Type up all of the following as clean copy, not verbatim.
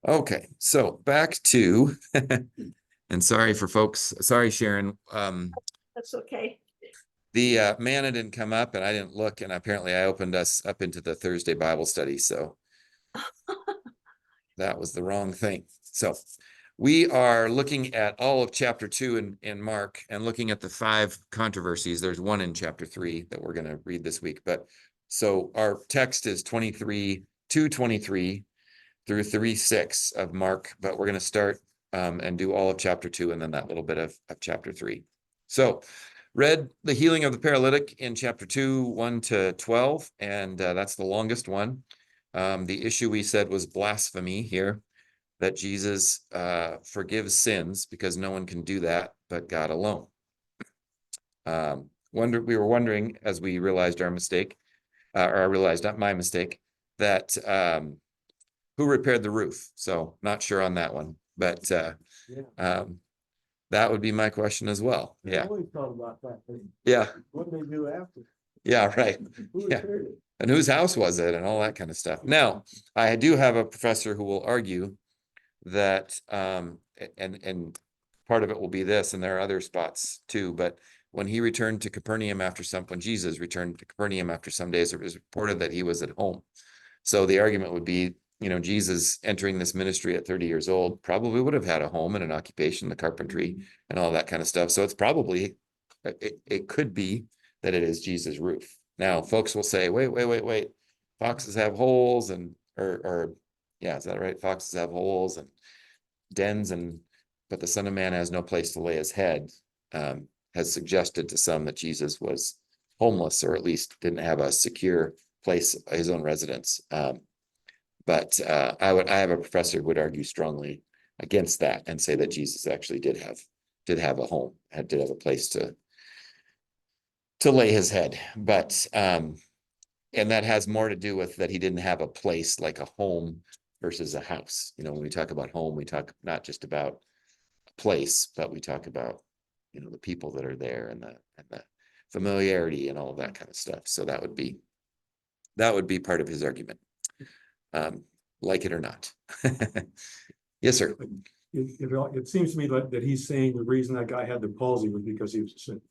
Okay, so back to, and sorry for folks, sorry, Sharon. That's okay. The manna didn't come up and I didn't look, and apparently I opened us up into the Thursday Bible study, so that was the wrong thing. So we are looking at all of chapter 2 in Mark and looking at the 5 controversies. There's one in chapter 3 that we're going to read this week, but so our text is 2:23 through 3:6 of Mark, but we're going to start and do all of chapter 2 and then that little bit of chapter 3. So read the healing of the paralytic in chapter 2, 1 to 12, and that's the longest one. The issue we said was blasphemy here, that Jesus forgives sins because no one can do that but God alone. We were wondering as we realized our mistake, or I realized not my mistake, that who repaired the roof? So not sure on that one, but that would be my question as well. I Yeah. always thought about that thing. Yeah. What they do after. Yeah, right. Who Yeah. repaired it? And whose house was it and all that kind of stuff. Now, I do have a professor who will argue that, and part of it will be this, and there are other spots too, but when he returned to Capernaum when Jesus returned to Capernaum after some days, it was reported that he was at home. So the argument would be, Jesus entering this ministry at 30 years old probably would have had a home and an occupation, the carpentry and all that kind of stuff. So it's probably, it could be that it is Jesus' roof. Now, folks will say, wait. Foxes have holes yeah, is that right? Foxes have holes and dens, but the Son of Man has no place to lay his head, has suggested to some that Jesus was homeless, or at least didn't have a secure place, his own residence. But I have a professor who would argue strongly against that and say that Jesus actually did have a home, did have a place to lay his head. But and that has more to do with that he didn't have a place like a home versus a house. When we talk about home, we talk not just about a place, but we talk about the people that are there and the familiarity and all of that kind of stuff. So that would be part of his argument, like it or not. Yes, sir. It seems to me that he's saying the reason that guy had the palsy was because he was a sinner.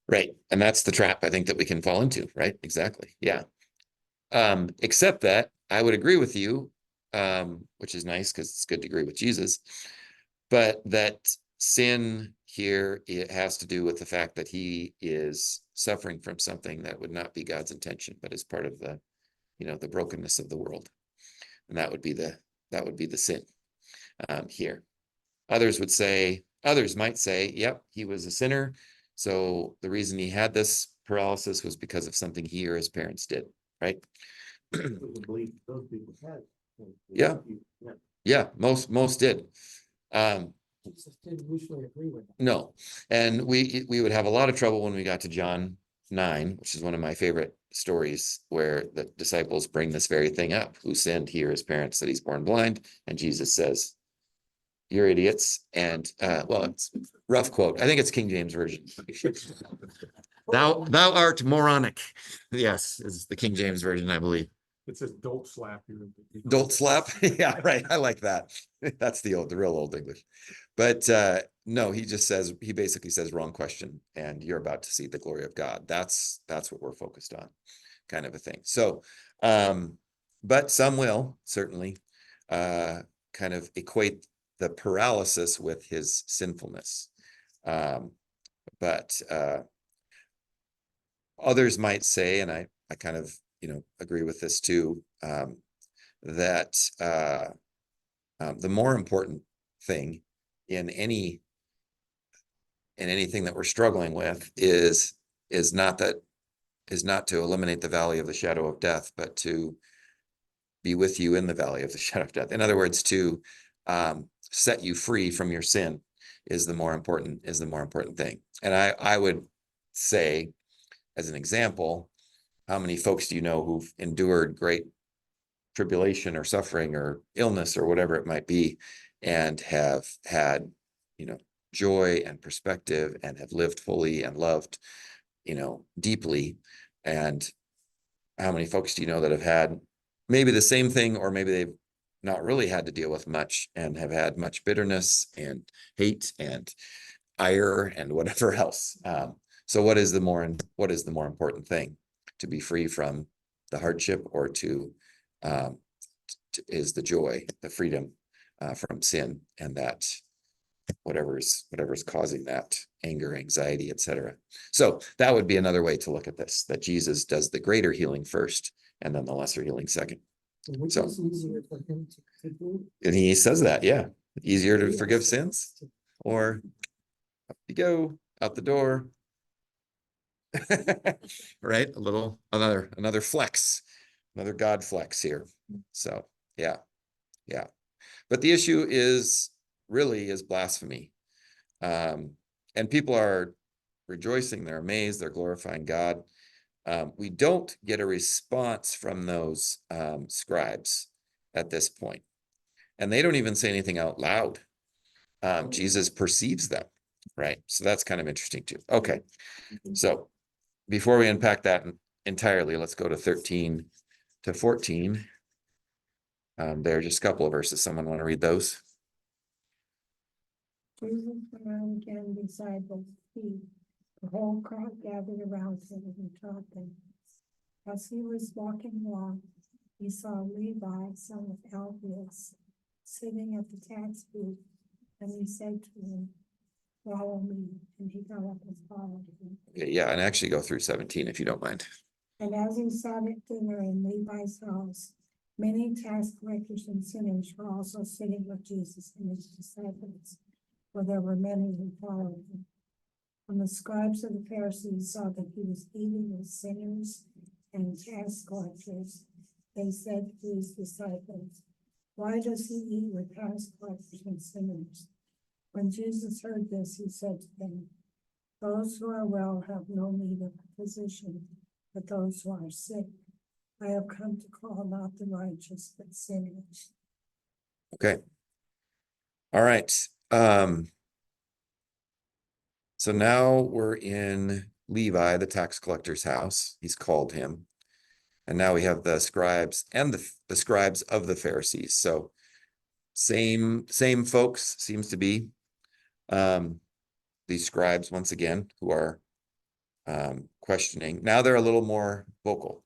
Right. And that's the trap I think that we can fall into, right? Exactly. Yeah. Except that I would agree with you, which is nice because it's good to agree with Jesus, but that sin here, it has to do with the fact that he is suffering from something that would not be God's intention, but is part of the brokenness of the world. And that would be the sin here. Others might say, yep, he was a sinner. So the reason he had this paralysis was because of something he or his parents did, right? Yeah. Yeah, most did. No, and we would have a lot of trouble when we got to John 9, which is one of my favorite stories, where the disciples bring this very thing up. Who sinned, he or his parents, that he's born blind? And Jesus says, you're idiots. And well, it's a rough quote. I think it's King James Version. Thou art moronic. Yes, is the King James Version, I believe. It says don't slap you. Don't slap. Yeah, right. I like that. That's the real old English. But no, he basically says wrong question, and you're about to see the glory of God. That's what we're focused on, kind of a thing. So, but some will certainly kind of equate the paralysis with his sinfulness. But others might say, and I kind of agree with this too, that the more important thing in anything that we're struggling with is not to eliminate the valley of the shadow of death, but to be with you in the valley of the shadow of death. In other words, to set you free from your sin is the more important thing. And I would say, as an example, how many folks do you know who've endured great tribulation or suffering or illness or whatever it might be, and have had, joy and perspective, and have lived fully and loved, deeply? And how many folks do you know that have had maybe the same thing, or maybe they've not really had to deal with much and have had much bitterness and hate and ire and whatever else. So what is the more important thing? To be free from the hardship, or is the joy, the freedom from sin, and that whatever's causing that anger, anxiety, etc. So that would be another way to look at this, that Jesus does the greater healing first and then the lesser healing second. Which So- is easier for him to do. And he says that, yeah, easier to Yes. forgive sins, or up you go out the door. Right, another flex, another God flex here. So yeah, but the issue is blasphemy. And people are rejoicing, they're amazed, they're glorifying God. We don't get a response from those scribes at this point, and they don't even say anything out loud. Jesus perceives them, right? So that's kind of interesting too. Okay, so before we unpack that entirely, let's go to 13 to 14. There are just a couple of verses. Someone want to read those? Jesus went on again beside the sea. The whole crowd gathered around him and taught them. As he was walking along, he saw Levi, son of Alphaeus, sitting at the tax booth, and he said to him, "Follow me." And he got up and followed him. Okay, yeah, and actually go through 17 if you don't mind. And as he sat at dinner in Levi's house, many tax collectors and sinners were also sitting with Jesus and his disciples, for there were many who followed him. When the scribes of the Pharisees saw that he was eating with sinners and tax collectors, they said to his disciples, "Why does he eat with tax collectors and sinners?" When Jesus heard this, he said to them, "Those who are well have no need of a physician, but those who are sick. I have come to call not the righteous, but sinners." Okay. All right. So now we're in Levi, the tax collector's house. He's called him. And now we have the scribes and the scribes of the Pharisees. So same folks seems to be. These scribes, once again, who are questioning. Now they're a little more vocal,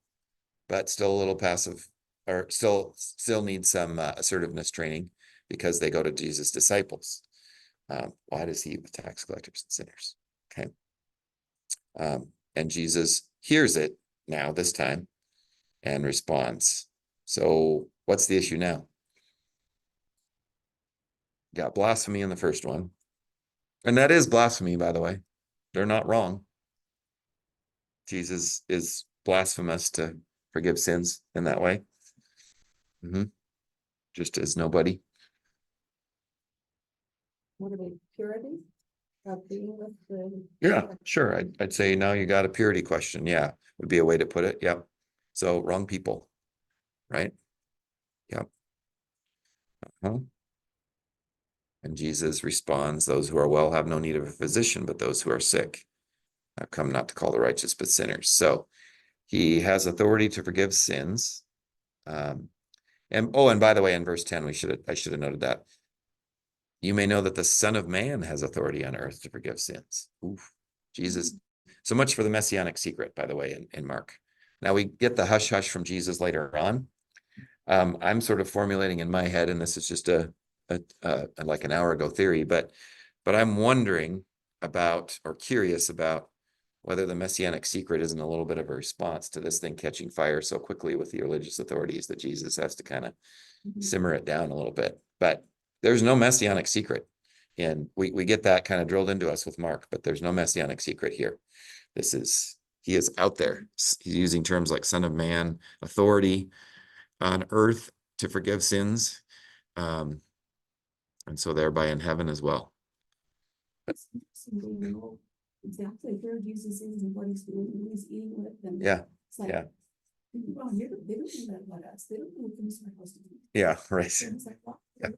but still a little passive, or still need some assertiveness training, because they go to Jesus' disciples. Why does he eat with tax collectors and sinners? Okay. And Jesus hears it now, this time, and responds. So what's the issue now? Got blasphemy in the first one. And that is blasphemy, by the way. They're not wrong. Jesus is blasphemous to forgive sins in that way. Just as nobody. What are they, purity? Of being with the. Yeah, sure. I'd say now you got a purity question. Yeah, would be a way to put it. Yep. So wrong people, right? Yep. And Jesus responds, "Those who are well have no need of a physician, but those who are sick. I've come not to call the righteous, but sinners." So he has authority to forgive sins. And by the way, in verse 10, I should have noted that. You may know that the Son of Man has authority on earth to forgive sins. Oof. Jesus. So much for the messianic secret, by the way, in Mark. Now we get the hush hush from Jesus later on. I'm sort of formulating in my head, and this is just a like an hour ago theory, but I'm wondering about, or curious about, whether the messianic secret isn't a little bit of a response to this thing catching fire so quickly with the religious authorities, that Jesus has to kind of simmer it down a little bit. But there's no messianic secret. And we get that kind of drilled into us with Mark, but there's no messianic secret here. He is out there. He's using terms like Son of Man, authority on earth to forgive sins. And so thereby in heaven as well. Exactly where Jesus is and what he's doing, and who he's eating with them. Yeah, It's like, yeah. Well, they don't know that about us. They don't know what things are supposed to do. Yeah, right. So it's like, well, Yeah.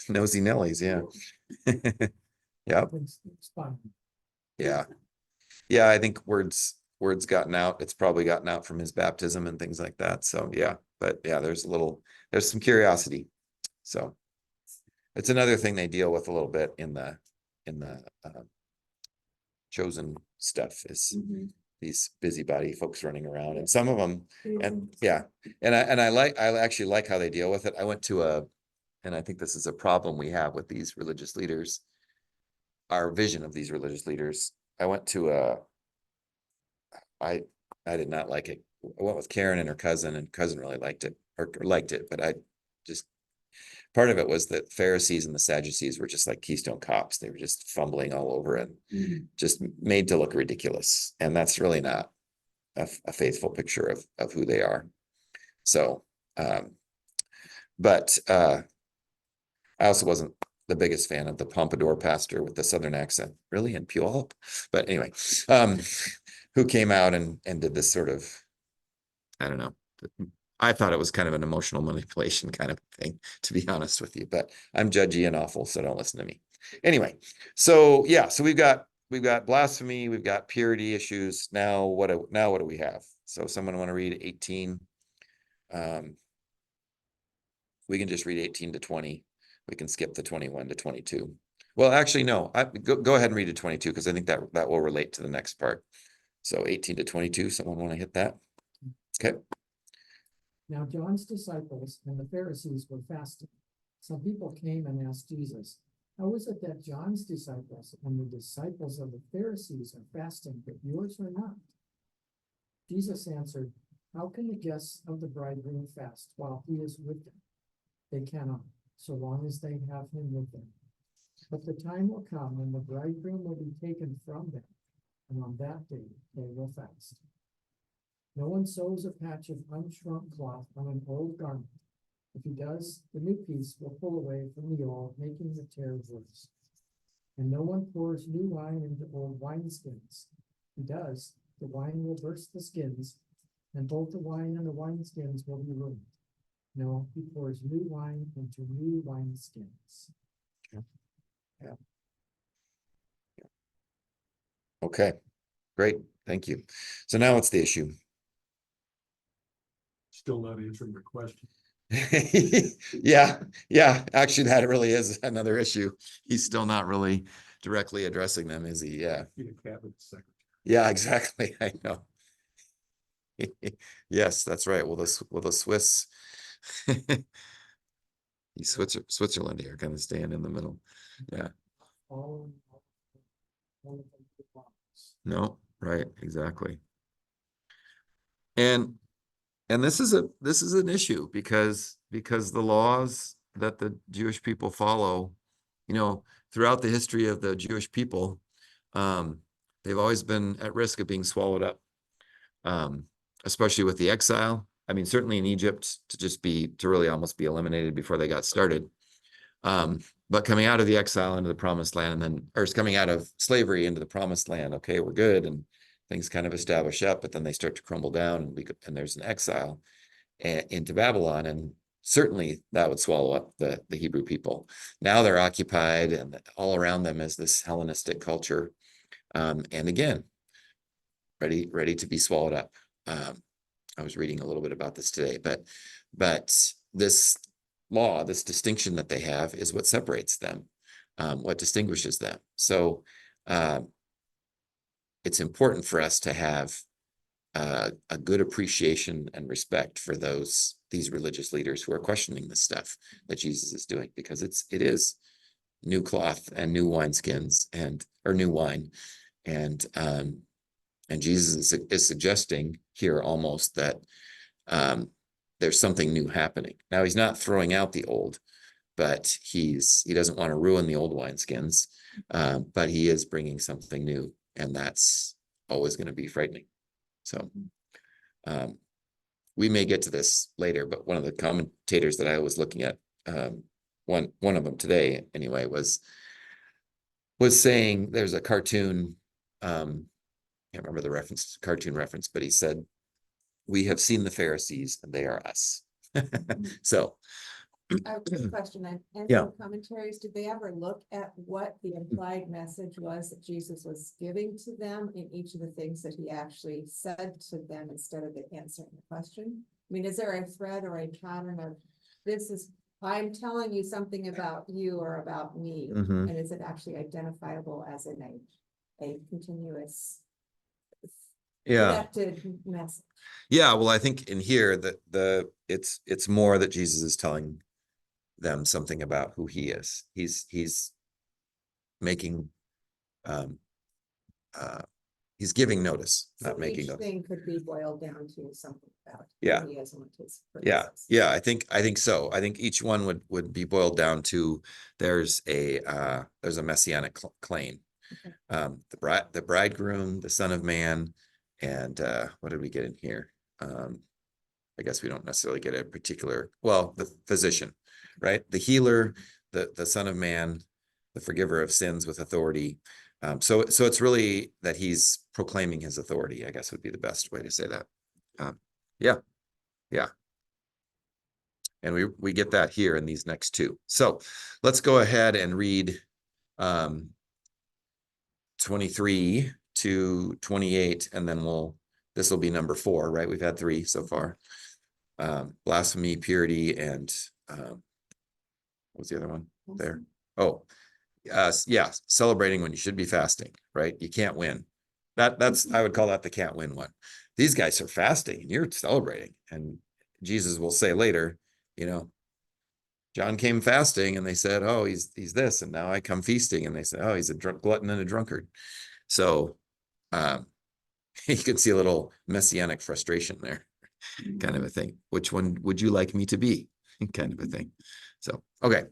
Nosy Nellies, yeah. Yep. It's fine. Yeah. I think word's gotten out. It's probably gotten out from his baptism and things like that. So yeah, but yeah, there's some curiosity. So it's another thing they deal with a little bit in the chosen stuff is Mhm. these busybody folks running around, and some of them, and Mhm. yeah, and I actually like how they deal with it. I went to and I think this is a problem we have with these religious leaders, our vision of these religious leaders. I went to I did not like it. I went with Karen and her cousin, and cousin really liked it or liked it, but I just part of it was that Pharisees and the Sadducees were just like Keystone Cops. They were just fumbling all over and Mhm. just made to look ridiculous. And that's really not a faithful picture of who they are. So, but I also wasn't the biggest fan of the Pompadour pastor with the Southern accent, really, in Puyallup. But anyway, who came out and did this sort of, I don't know. I thought it was kind of an emotional manipulation kind of thing, to be honest with you. But I'm judgy and awful, so don't listen to me. Anyway, so yeah, so we've got blasphemy, we've got purity issues. Now what do we have? So someone want to read 18? We can just read 18 to 20. We can skip the 21 to 22. Well, actually, no, go ahead and read to 22 because I think that will relate to the next part. So 18 to 22, someone want to hit that? Okay. Now John's disciples and the Pharisees were fasting. Some people came and asked Jesus, how is it that John's disciples and the disciples of the Pharisees are fasting, but yours are not? Jesus answered, how can the guests of the bridegroom fast while he is with them? They cannot, so long as they have him with them. But the time will come when the bridegroom will be taken from them, and on that day they will fast. No one sews a patch of unshrunk cloth on an old garment. If he does, the new piece will pull away from the old, making the tear worse. And no one pours new wine into old wineskins. If he does, the wine will burst the skins, and both the wine and the wineskins will be ruined. No, he pours new wine into new wineskins. Okay, great. Thank you. So now what's the issue? Still not answering your question. Yeah, actually, that really is another issue. He's still not really directly addressing them, is he? Yeah. Be a cabinet secretary. Yeah, exactly. I know. Yes, that's right. Will the Swiss Switzerland here kind of stand in the middle? Yeah. All of them belongs. No, right, exactly. And this is an issue because the laws that the Jewish people follow, throughout the history of the Jewish people, they've always been at risk of being swallowed up, especially with the exile. I mean, certainly in Egypt to really almost be eliminated before they got started. But coming out of the exile into the promised land, or coming out of slavery into the promised land, okay, we're good, and things kind of establish up, but then they start to crumble down, and there's an exile into Babylon, and certainly that would swallow up the Hebrew people. Now they're occupied, and all around them is this Hellenistic culture, and again, ready to be swallowed up. I was reading a little bit about this today, but this law, this distinction that they have, is what separates them, what distinguishes them. So it's important for us to have a good appreciation and respect for these religious leaders who are questioning the stuff that Jesus is doing, because it is new cloth and new wineskins or new wine, and Jesus is suggesting here almost that there's something new happening. Now he's not throwing out the old, but he doesn't want to ruin the old wineskins, but he is bringing something new, and that's always going to be frightening. So we may get to this later, but one of the commentators that I was looking at, one of them today anyway, was saying there's a cartoon, can't remember the cartoon reference, but he said, we have seen the Pharisees and they are us. So I have a question. And Yeah. commentaries, did they ever look at what the implied message was that Jesus was giving to them in each of the things that he actually said to them instead of answering the question? I mean, is there a thread or a pattern of, this is, I'm telling you something about you or about me? Mhm. And is it actually identifiable as in a continuous Yeah. connected message? Yeah, well, I think in here that it's more that Jesus is telling them something about who he is. He's making um he's giving notice, So not making each notice. thing could be boiled down to something about Yeah. who he is and what his Yeah, purpose is. yeah, I think so. I think each one would be boiled down to there's a messianic claim. Okay. The bridegroom, the Son of Man, and what did we get in here? I guess we don't necessarily get a particular, well, the physician, right? The healer, the Son of Man, the forgiver of sins with authority. So it's really that he's proclaiming his authority, I guess would be the best way to say that. Yeah. And we get that here in these next two. So let's go ahead and read 23 to 28, and then this will be number 4, right? We've had 3 so far. Blasphemy, purity, and what was the other one there? Oh, yeah, celebrating when you should be fasting, right? You can't win. That's I would call that the can't win one. These guys are fasting and you're celebrating, and Jesus will say later, John came fasting and they said, oh, he's this, and now I come feasting, and they said, oh, he's a glutton and a drunkard. So you can see a little messianic frustration there, kind of a thing. Which one would you like me to be? Kind of a thing. So, okay.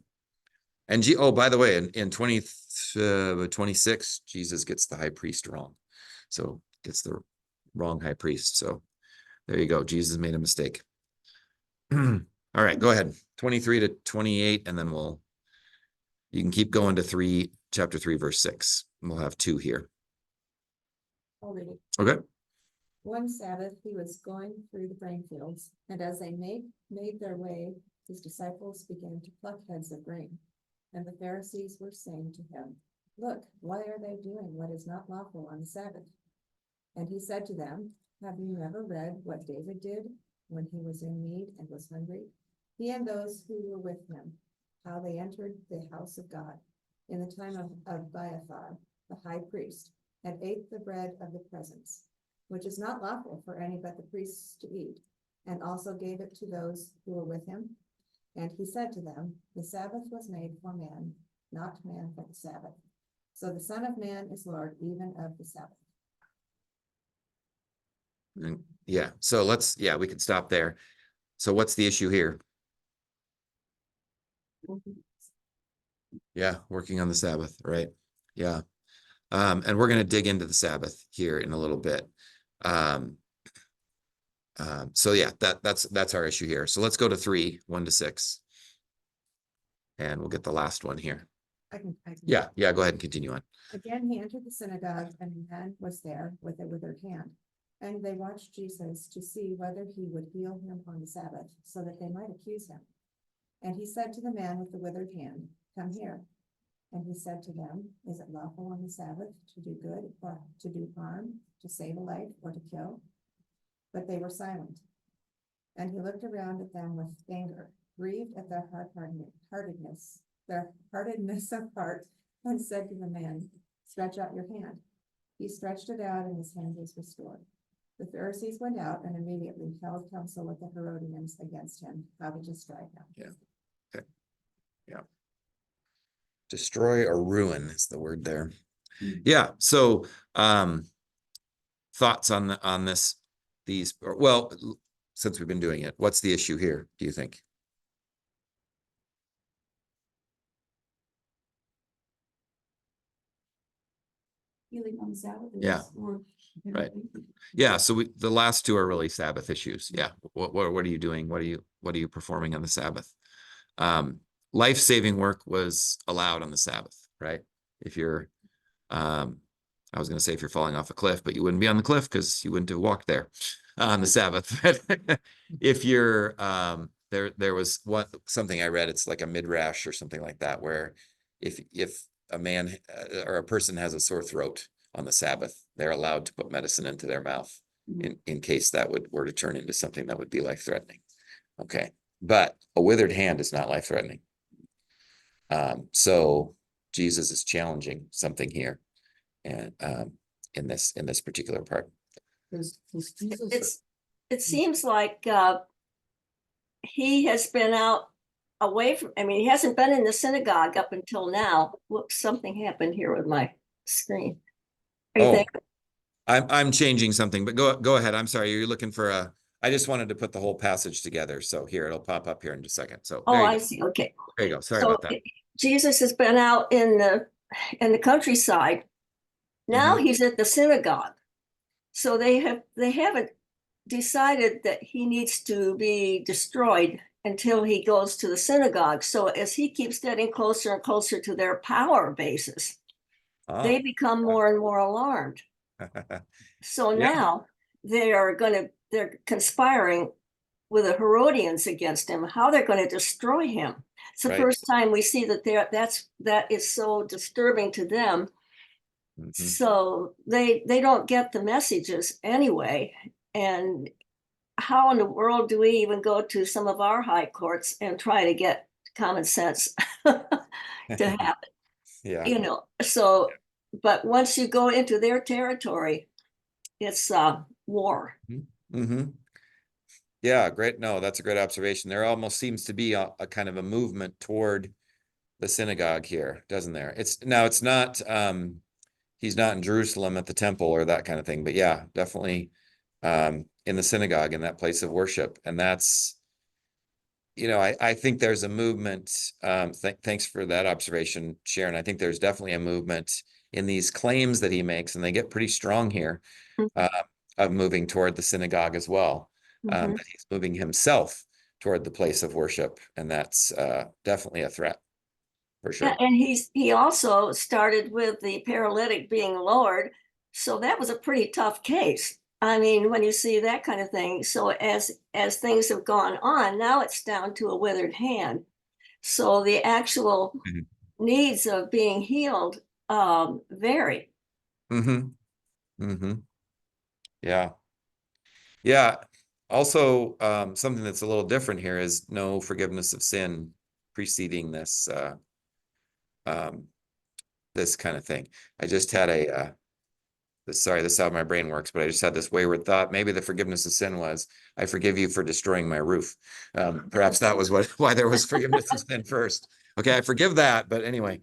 And by the way, in 26, Jesus gets the high priest wrong. So gets the wrong high priest. So there you go. Jesus made a mistake. All right, go ahead. 23 to 28, and then you can keep going to chapter 3, verse 6. We'll have 2 here. I'll read it. Okay. One Sabbath, he was going through the grain fields, and as they made their way, his disciples began to pluck heads of grain. And the Pharisees were saying to him, look, why are they doing what is not lawful on the Sabbath? And he said to them, have you never read what David did when he was in need and was hungry? He and those who were with him, how they entered the house of God in the time of Abiathar, the high priest, and ate the bread of the presence, which is not lawful for any but the priests to eat, and also gave it to those who were with him. And he said to them, the Sabbath was made for man, not man for the Sabbath. So the Son of Man is Lord even of the Sabbath. Yeah. So we can stop there. So what's the issue here? Yeah, working on the Sabbath, right? Yeah. And we're going to dig into the Sabbath here in a little bit. So yeah, that's our issue here. So let's go to 3, 1 to 6. And we'll get the last one here. I can. Yeah, go ahead and continue on. Again, he entered the synagogue, and a man was there with a withered hand. And they watched Jesus to see whether he would heal him on the Sabbath, so that they might accuse him. And he said to the man with the withered hand, come here. And he said to them, is it lawful on the Sabbath to do good or to do harm, to save a life or to kill? But they were silent. And he looked around at them with anger, grieved at their hardness of heart, and said to the man, stretch out your hand. He stretched it out, and his hand was restored. The Pharisees went out and immediately held counsel with the Herodians against him, how to destroy him. Yeah. Okay. Yeah. Destroy or ruin is the word there. Yeah. So thoughts on this, since we've been doing it, what's the issue here, do you think? Healing on the Sabbath. Yeah. Right. Yeah. So the last 2 are really Sabbath issues. Yeah. What are you doing? What are you performing on the Sabbath? Life-saving work was allowed on the Sabbath, right? If you're, I was going to say if you're falling off a cliff, but you wouldn't be on the cliff because you wouldn't have walked there on the Sabbath. If you're, there was something I read, it's like a midrash or something like that, where if a man or a person has a sore throat on the Sabbath, they're allowed to put medicine into their mouth in case that were to turn into something that would be life-threatening. Okay, but a withered hand is not life-threatening. So Jesus is challenging something here, and in this particular part. Is Jesus, It seems like he has been out away from, I mean, he hasn't been in the synagogue up until now. Whoops, something happened here with my screen. Are you Oh, thinking- I'm changing something, but go ahead. I'm sorry. You're looking for I just wanted to put the whole passage together. So here, it'll pop up here in just a second. So Oh, there you I go. see. Okay. There you go. Sorry So about that. Jesus has been out in the countryside. Now he's at the synagogue. So they haven't decided that he needs to be destroyed until he goes to the synagogue. So as he keeps getting closer and closer to their power bases, they become more and more alarmed. So Yeah. now they're conspiring with the Herodians against him, how they're going to destroy him. It's the Right. first time we see that is so disturbing to them. Mhm. So they don't get the messages anyway. And how in the world do we even go to some of our high courts and try to get common sense to happen? Yeah. You know, so, but once you go into their territory, it's war. Mm-hmm. Yeah, great. No, that's a great observation. There almost seems to be a kind of a movement toward the synagogue here, doesn't there? It's not he's not in Jerusalem at the temple or that kind of thing, but yeah, definitely in the synagogue, in that place of worship. And that's, I think there's a movement. Thanks for that observation, Sharon. I think there's definitely a movement in these claims that he makes, and they get pretty strong here, of moving toward the synagogue as well. Mhm. That he's moving himself toward the place of worship, and that's definitely a threat for Yeah, sure. and he also started with the paralytic being lowered, so that was a pretty tough case. I mean, when you see that kind of thing, so as things have gone on, now it's down to a withered hand. So the actual Mhm. needs of being healed vary. Mm-hmm. Mm-hmm. Yeah. Yeah. Also, something that's a little different here is no forgiveness of sin preceding this this kind of thing. I just had sorry, this is how my brain works, but I just had this wayward thought. Maybe the forgiveness of sin was, I forgive you for destroying my roof. Perhaps that was why there was forgiveness of sin first. Okay, I forgive that, but anyway.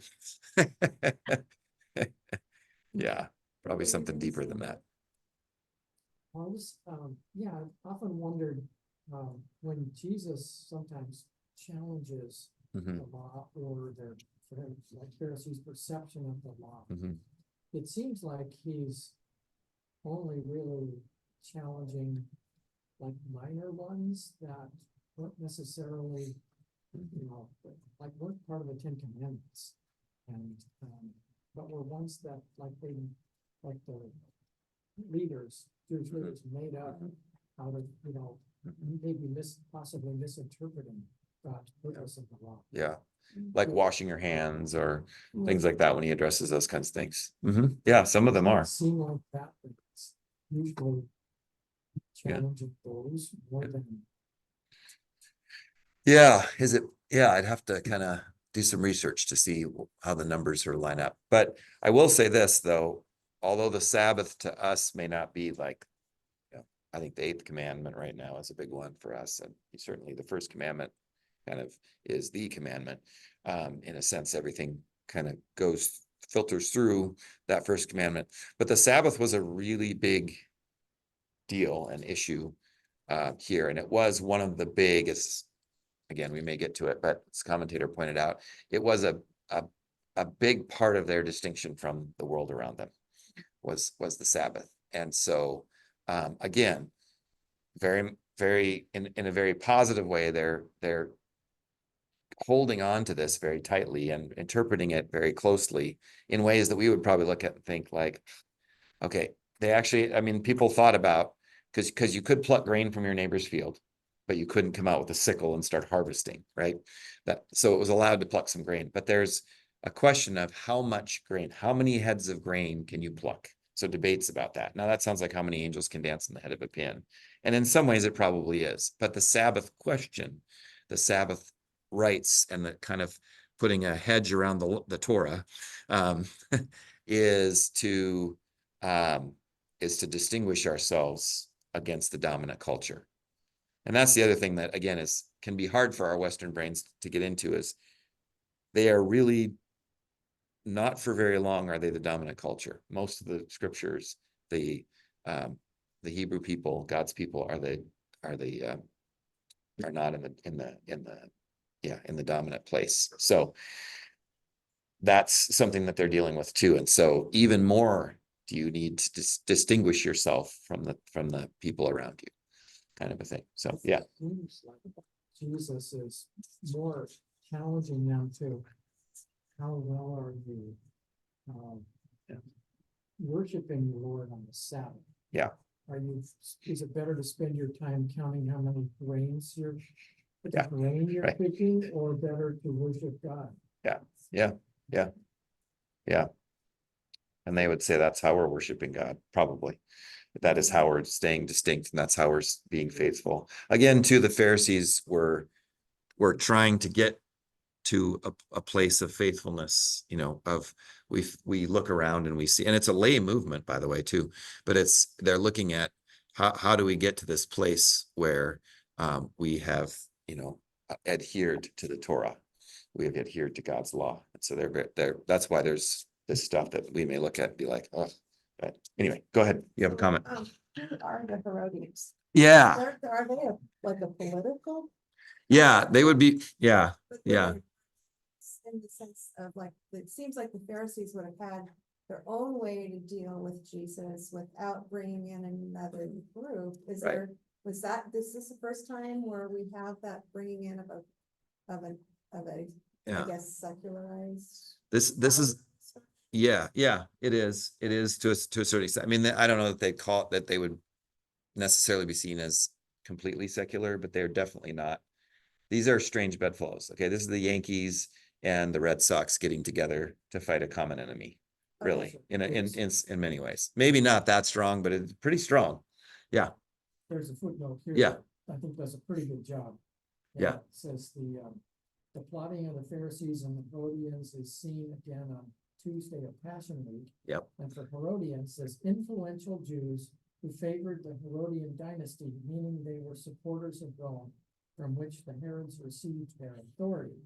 Yeah, probably something deeper than that. I was, yeah, I've often wondered, when Jesus sometimes challenges Mhm. the law or like Pharisees' perception of the law, Mhm. it seems like he's only really challenging like minor ones that weren't necessarily, like weren't part of the Ten Commandments. And, but were ones that like like the leaders, Jewish leaders made up out of, maybe possibly misinterpreting God's purpose of the law. Yeah, like washing your hands or things like that when he addresses those kinds of things. Mhm. Yeah, some of them are. Seem like that, but it's usually Yeah. challenging those more than. Yeah, yeah, I'd have to kind of do some research to see how the numbers are line up. But I will say this though, although the Sabbath to us may not be like, I think the 8th commandment right now is a big one for us. And certainly the first commandment kind of is the commandment. In a sense, everything kind of filters through that first commandment. But the Sabbath was a really big deal and issue here. And it was one of the biggest, again, we may get to it, but as commentator pointed out, it was a big part of their distinction from the world around them was the Sabbath. And so again, very in a very positive way, they're holding on to this very tightly and interpreting it very closely in ways that we would probably look at and think like, okay, they actually, I mean, people thought about, because you could pluck grain from your neighbor's field, but you couldn't come out with a sickle and start harvesting, right? So it was allowed to pluck some grain, but there's a question of how much grain, how many heads of grain can you pluck? So debates about that. Now that sounds like how many angels can dance on the head of a pin. And in some ways it probably is, but the Sabbath question, the Sabbath rights and the kind of putting a hedge around the Torah, is to distinguish ourselves against the dominant culture. And that's the other thing that, again, can be hard for our Western brains to get into, is they are really not for very long are they the dominant culture. Most of the scriptures, the Hebrew people, God's people, are not in the dominant place. So that's something that they're dealing with too. And so even more do you need to distinguish yourself from the people around you, kind of a thing. So yeah. Seems like Jesus is more challenging them to, how well are you worshiping the Lord on the Sabbath? Yeah. Is it better to spend your time counting how many grains you're Yeah, right. picking, or better to worship God? Yeah. And they would say that's how we're worshiping God, probably. That is how we're staying distinct, and that's how we're being faithful. Again, too, the Pharisees were trying to get to a place of faithfulness, of we look around and we see, and it's a lay movement, by the way, too, but they're looking at how do we get to this place where we have, adhered to the Torah. We have adhered to God's law. And so that's why there's this stuff that we may look at and be like, oh, but anyway, go ahead. You have a comment. Who are the Herodians? Yeah. Are they like a political? Yeah, they would be. Yeah. But Yeah. in the sense of, like, it seems like the Pharisees would have had their own way to deal with Jesus without bringing in another group. Right. This is the first time where we have that bringing in of a, Yeah. I guess, secularized. This is, yeah, it is to a certain extent. I mean, I don't know that they'd call it, that they would necessarily be seen as completely secular, but they're definitely not. These are strange bedfellows. Okay, this is the Yankees and the Red Sox getting together to fight a common enemy, really, in many ways. Maybe not that strong, but it's pretty strong. Yeah. There's a footnote here. Yeah. I think does a pretty good job. Yeah. It says the plotting of the Pharisees and the Herodians is seen again on Tuesday of Passion Week. Yep. And for Herodians, says influential Jews who favored the Herodian dynasty, meaning they were supporters of Rome, from which the Herods received their authority.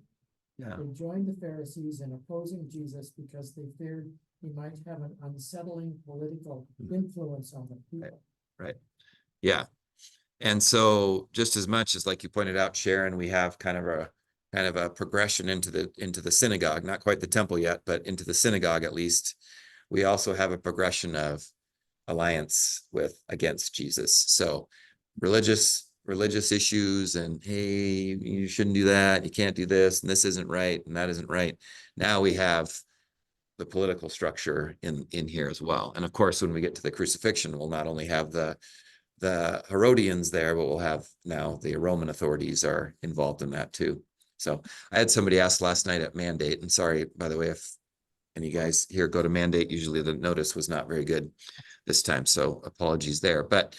Yeah. They joined the Pharisees in opposing Jesus because they feared he might have an unsettling political influence on the people. Right. Yeah. And so just as much as, like you pointed out, Sharon, we have kind of a progression into the synagogue, not quite the temple yet, but into the synagogue at least. We also have a progression of alliance against Jesus. So religious issues, and hey, you shouldn't do that, you can't do this, and this isn't right, and that isn't right. Now we have the political structure in here as well. And of course, when we get to the crucifixion, we'll not only have the Herodians there, but we'll have now the Roman authorities are involved in that too. So I had somebody ask last night at Mandate, and sorry, by the way, if any guys here go to Mandate, usually the notice was not very good this time, so apologies there. But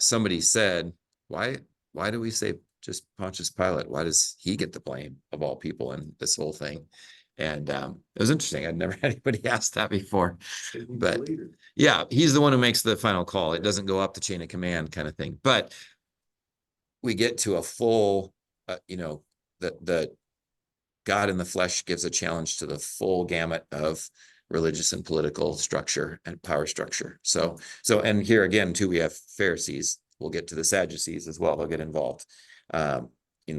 somebody said, why do we say just Pontius Pilate? Why does he get the blame of all people in this whole thing? And it was interesting. I'd never had anybody ask that before. But yeah, he's the one who makes the final call. It doesn't go up the chain of command kind of thing. But we get to a full, the God in the flesh gives a challenge to the full gamut of religious and political structure and power structure. So, and here again, too, we have Pharisees. We'll get to the Sadducees as well. They'll get involved. The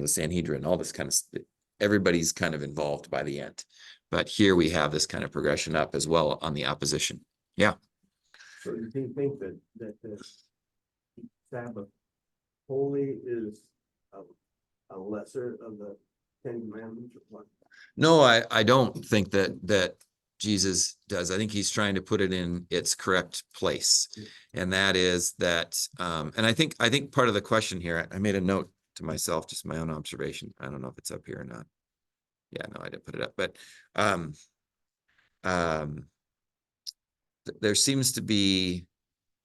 Sanhedrin, all this kind of stuff. Everybody's kind of involved by the end. But here we have this kind of progression up as well on the opposition. Yeah. So you think that the Sabbath holy is a lesser of the Ten Commandments or what? No, I don't think that Jesus does. I think he's trying to put it in its correct place. And that is that, and I think part of the question here, I made a note to myself, just my own observation. I don't know if it's up here or not. Yeah, no, I didn't put it up, but there seems to be,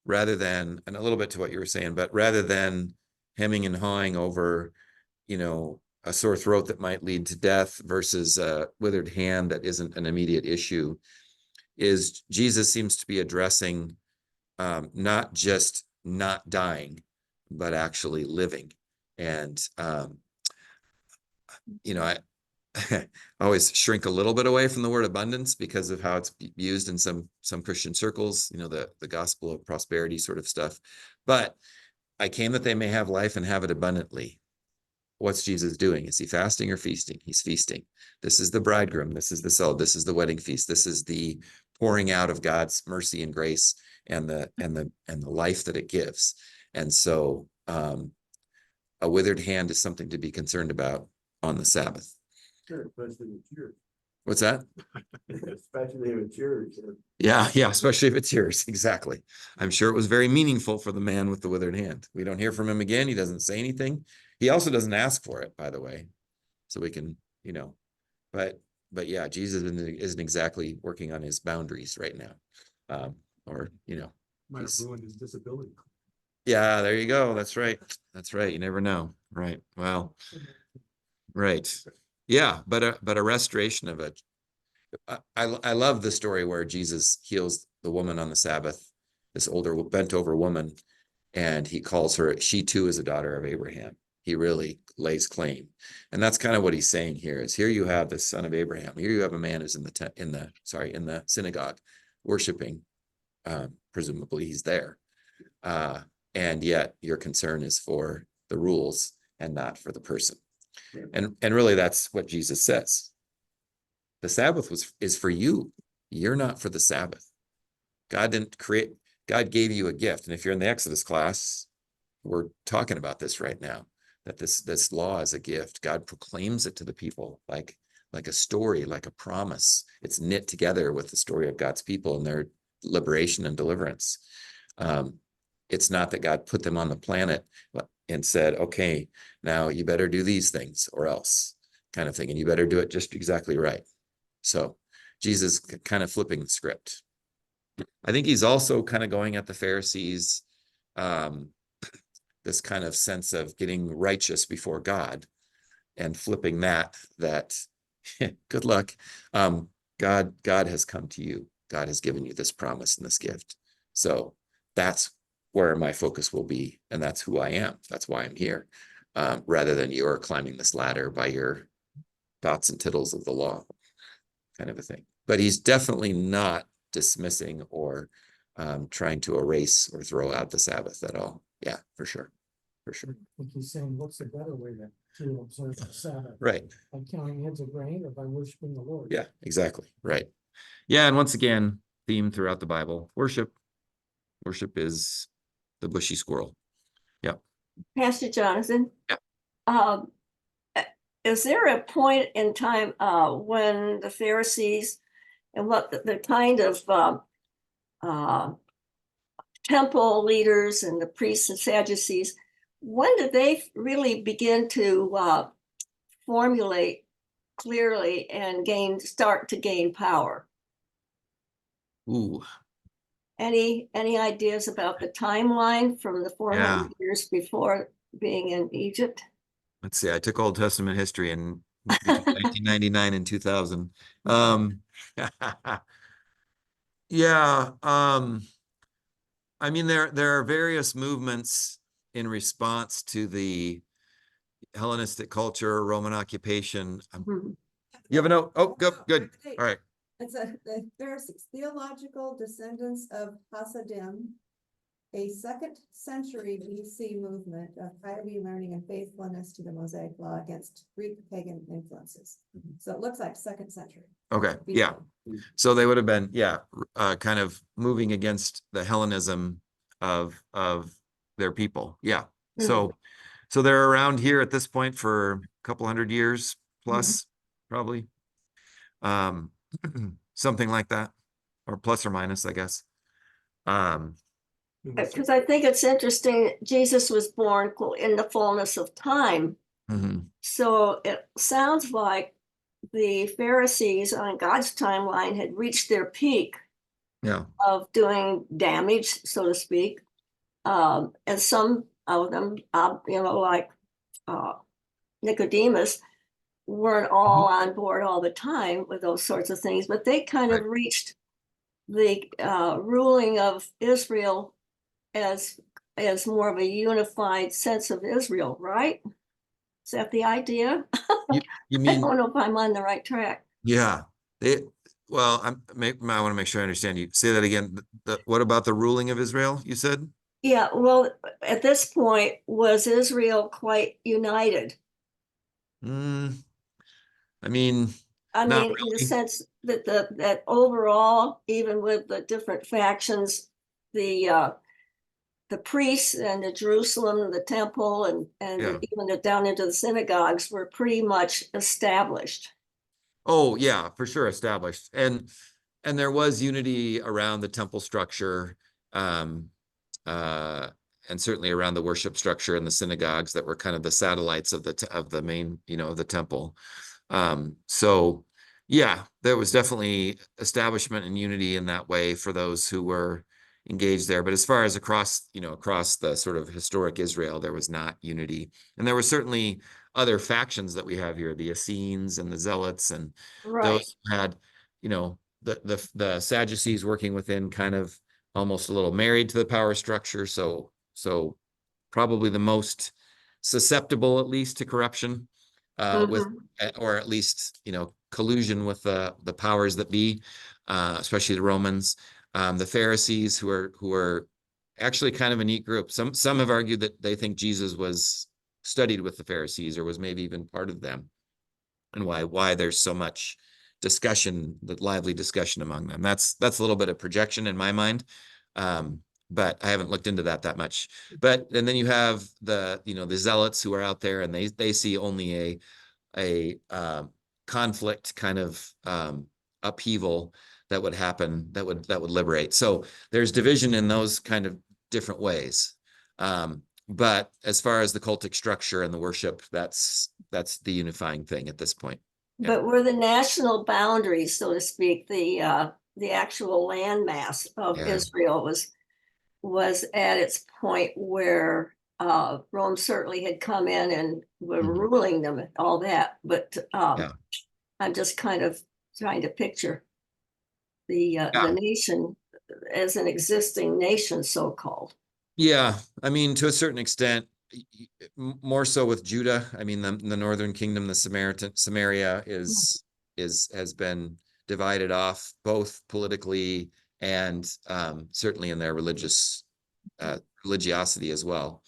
rather than, and a little bit to what you were saying, but rather than hemming and hawing over, a sore throat that might lead to death versus a withered hand that isn't an immediate issue, is Jesus seems to be addressing not just not dying, but actually living. And, I always shrink a little bit away from the word abundance because of how it's used in some Christian circles, the gospel of prosperity sort of stuff. But I came that they may have life and have it abundantly. What's Jesus doing? Is he fasting or feasting? He's feasting. This is the bridegroom. This is the celebrant. This is the wedding feast. This is the pouring out of God's mercy and grace and the life that it gives. And so a withered hand is something to be concerned about on the Sabbath. Sure, especially with yours. What's that? Especially with yours. Yeah, especially if it's yours. Exactly. I'm sure it was very meaningful for the man with the withered hand. We don't hear from him again. He doesn't say anything. He also doesn't ask for it, by the way. So we can, but yeah, Jesus isn't exactly working on his boundaries right now. Might have ruined his disability. Yeah, there you go. That's right. That's right. You never know. Right. Well, right. Yeah, but a restoration of it. I love the story where Jesus heals the woman on the Sabbath, this older bent over woman, and he calls her, she too is a daughter of Abraham. He really lays claim. And that's kind of what he's saying here is, here you have the son of Abraham. Here you have a man who's in the synagogue worshiping. Presumably he's there. And yet your concern is for the rules and not for the person. And really that's what Jesus says. The Sabbath is for you. You're not for the Sabbath. God gave you a gift. And if you're in the Exodus class, we're talking about this right now, that this law is a gift. God proclaims it to the people like a story, like a promise. It's knit together with the story of God's people and their liberation and deliverance. It's not that God put them on the planet and said, okay, now you better do these things or else, kind of thing. And you better do it just exactly right. So Jesus kind of flipping the script. I think he's also kind of going at the Pharisees, this kind of sense of getting righteous before God and flipping that good luck. God has come to you. God has given you this promise and this gift. So that's where my focus will be. And that's who I am. That's why I'm here. Rather than you're climbing this ladder by your dots and tittles of the law, kind of a thing. But he's definitely not dismissing or trying to erase or throw out the Sabbath at all. Yeah, for sure. For sure. I think he's saying, what's the better way to observe the Sabbath? Right. By counting heads of grain or by worshiping the Lord? Yeah, exactly. Right. Yeah. And once again, theme throughout the Bible, worship. Worship is the bushy squirrel. Yeah. Pastor Jonathan? Yeah. Is there a point in time when the Pharisees and what the kind of temple leaders and the priests and Sadducees, when did they really begin to formulate clearly and start to gain power? Ooh. Any ideas about the timeline from the 400 years before being in Egypt? Let's see. I took Old Testament history in 1999 and 2000. Yeah. I mean, there are various movements in response to the Hellenistic culture, Roman occupation. Mhm. You have a note? Oh, good. All right. It's the Pharisees, theological descendants of Hasidim, a 2nd century BC movement of piety, learning, and faithfulness to the Mosaic law against Greek pagan influences. So it looks like 2nd century. Okay. BC. Yeah. So they would have been, kind of moving against the Hellenism of their people. Yeah. So they're around here at this point for a couple hundred years plus, probably. Something like that, or plus or minus, I guess. Because I think it's interesting, Jesus was born in the fullness of time. So it sounds like the Pharisees on God's timeline had reached their peak Yeah. of doing damage, so to speak. And some of them, like Nicodemus, weren't all on board all the time with those sorts of things, but they kind of Right. reached the ruling of Israel as more of a unified sense of Israel, right? Is that the idea? You I mean, don't know if I'm on the right track. yeah, well, I want to make sure I understand you. Say that again. What about the ruling of Israel, you said? Yeah, well, at this point, was Israel quite united? Hmm, I mean, I not mean, in the really. sense that that overall, even with the different factions, the the priests and the Jerusalem, the temple, and Yeah. even down into the synagogues were pretty much established. Oh, yeah, for sure established. And there was unity around the temple structure, um, uh, and certainly around the worship structure in the synagogues that were kind of the satellites of the main, of the temple. So yeah, there was definitely establishment and unity in that way for those who were engaged there. But as far as across the sort of historic Israel, there was not unity. And there were certainly other factions that we have here, the Essenes and the Zealots, and Right. those who had, the Sadducees working within kind of almost a little married to the power structure. So probably the most susceptible, at least, to corruption, with Mhm. or at least collusion with the powers that be, especially the Romans, the Pharisees, who are actually kind of a neat group. Some have argued that they think Jesus was studied with the Pharisees or was maybe even part of them, and why there's so much discussion, the lively discussion among them. That's a little bit of projection in my mind. But I haven't looked into that much. And then you have the zealots who are out there, and they see only a conflict kind of upheaval that would happen, that would liberate. So there's division in those kind of different ways. But as far as the cultic structure and the worship, that's the unifying thing at this point. Yeah. But were the national boundaries, so to speak, the actual landmass of Yeah. Israel was at its point where Rome certainly had come in and were Mhm. ruling them and all that. But Yeah. I'm just kind of trying to picture the Yeah. nation as an existing nation, so called. Yeah. I mean, to a certain extent, more so with Judah. I mean, the northern kingdom, the Samaria has been divided off both politically and certainly in their religiosity as well.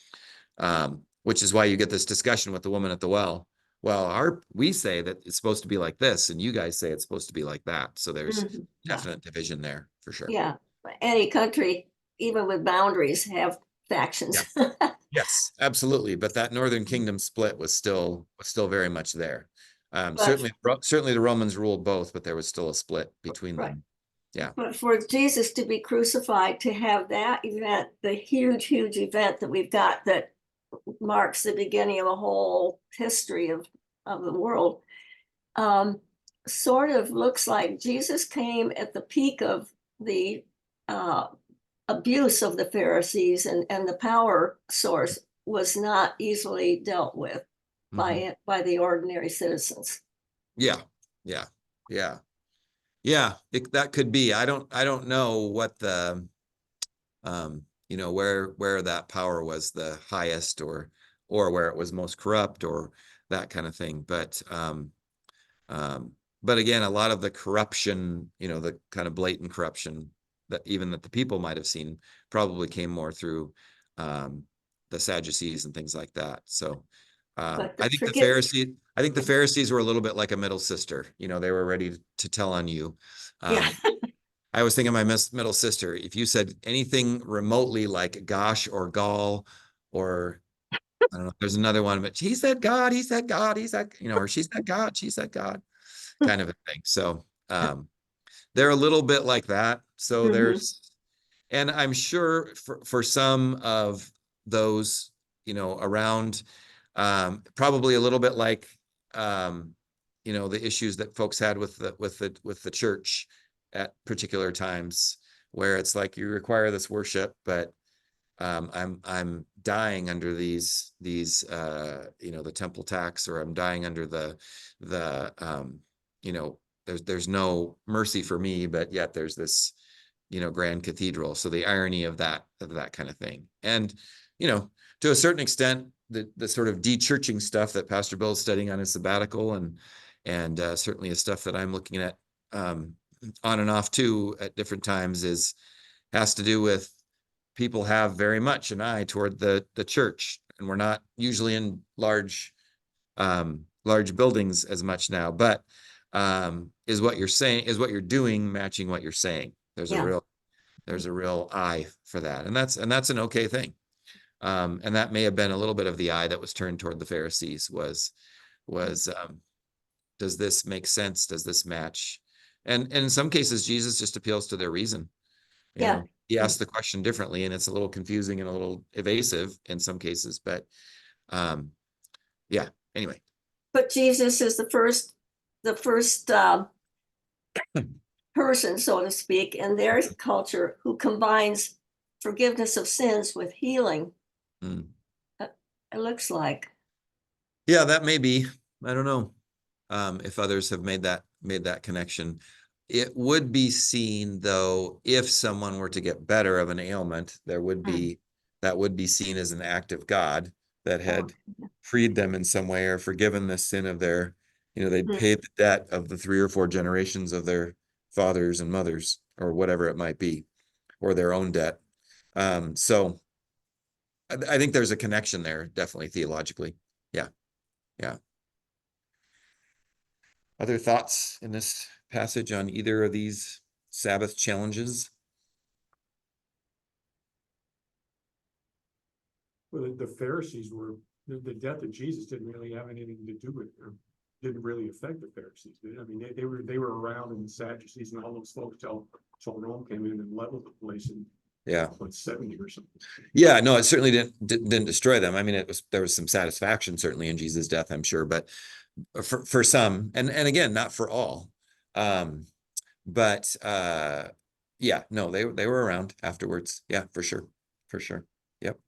Which is why you get this discussion with the woman at the well. Well, we say that it's supposed to be like this, and you guys say it's supposed to be like that. So there's Mhm. Yeah, definite division there for sure. yeah. Any country, even with boundaries, have factions. Yeah. Yes, absolutely. But that Northern Kingdom split was still very much there. But Certainly the Romans ruled both, but there was still a split between right. them. Yeah. But for Jesus to be crucified, to have that event, the huge, huge event that we've got that marks the beginning of a whole history of the world, um, sort of looks like Jesus came at the peak of the uh, abuse of the Pharisees, and the power source was not easily dealt with Mhm. by the ordinary citizens. Yeah. Yeah. Yeah. Yeah. That could be. I don't know what where that power was the highest, or where it was most corrupt, or that kind of thing. But again, a lot of the corruption, the kind of blatant corruption that the people might have seen, probably came more through um, the Sadducees and things like that. So But I think the Pharisees were a little bit like a middle sister. They were ready to tell on you. yeah, Um, I was thinking of my middle sister. If you said anything remotely like gosh or gall, or I don't know, there's another one, but he said God, he said God, he said, or she said God, she said God, kind of a thing. So they're a little bit like that. So mhm. and I'm sure for some of those, around, probably a little bit like, the issues that folks had with the church at particular times. where it's like you require this worship, but I'm dying under these the temple tax, or I'm dying under the there's no mercy for me, but yet there's this grand cathedral. So the irony of that kind of thing. And to a certain extent, the sort of de-churching stuff that Pastor Bill is studying on his sabbatical, and certainly is stuff that I'm looking at on and off too at different times, has to do with people have very much an eye toward the church, and we're not usually in large buildings as much now, but is what you're doing matching what you're saying? There's a real eye for that, and that's an okay thing. And that may have been a little bit of the eye that was turned toward the Pharisees, was does this make sense? Does this match? And in some cases, Jesus just appeals to their reason. He asks the question differently, and it's a little confusing and a little evasive in some cases, but anyway. But Jesus is the first person, so to speak, in their culture who combines forgiveness of sins with healing. It looks like. Yeah, that may be. I don't know if others have made that connection. It would be seen, though, if someone were to get better of an ailment, that would be seen as an act of God that had freed them in some way, or forgiven the sin of their, they'd paid the debt of the 3 or 4 generations of their fathers and mothers, or whatever it might be, or their own debt. So I think there's a connection there, definitely theologically. Yeah. Other thoughts in this passage on either of these Sabbath challenges? Well, the Pharisees were, the death of Jesus didn't really have anything to do with them. Didn't really affect the Pharisees. I mean, they were around in the Sadducees and all those folks till Rome came in and leveled the place in 70 or something. Yeah, no, it certainly didn't destroy them. I mean, there was some satisfaction certainly in Jesus' death, I'm sure, but for some, and again, not for all. But yeah, no, they were around afterwards. Yeah, for sure. Yep.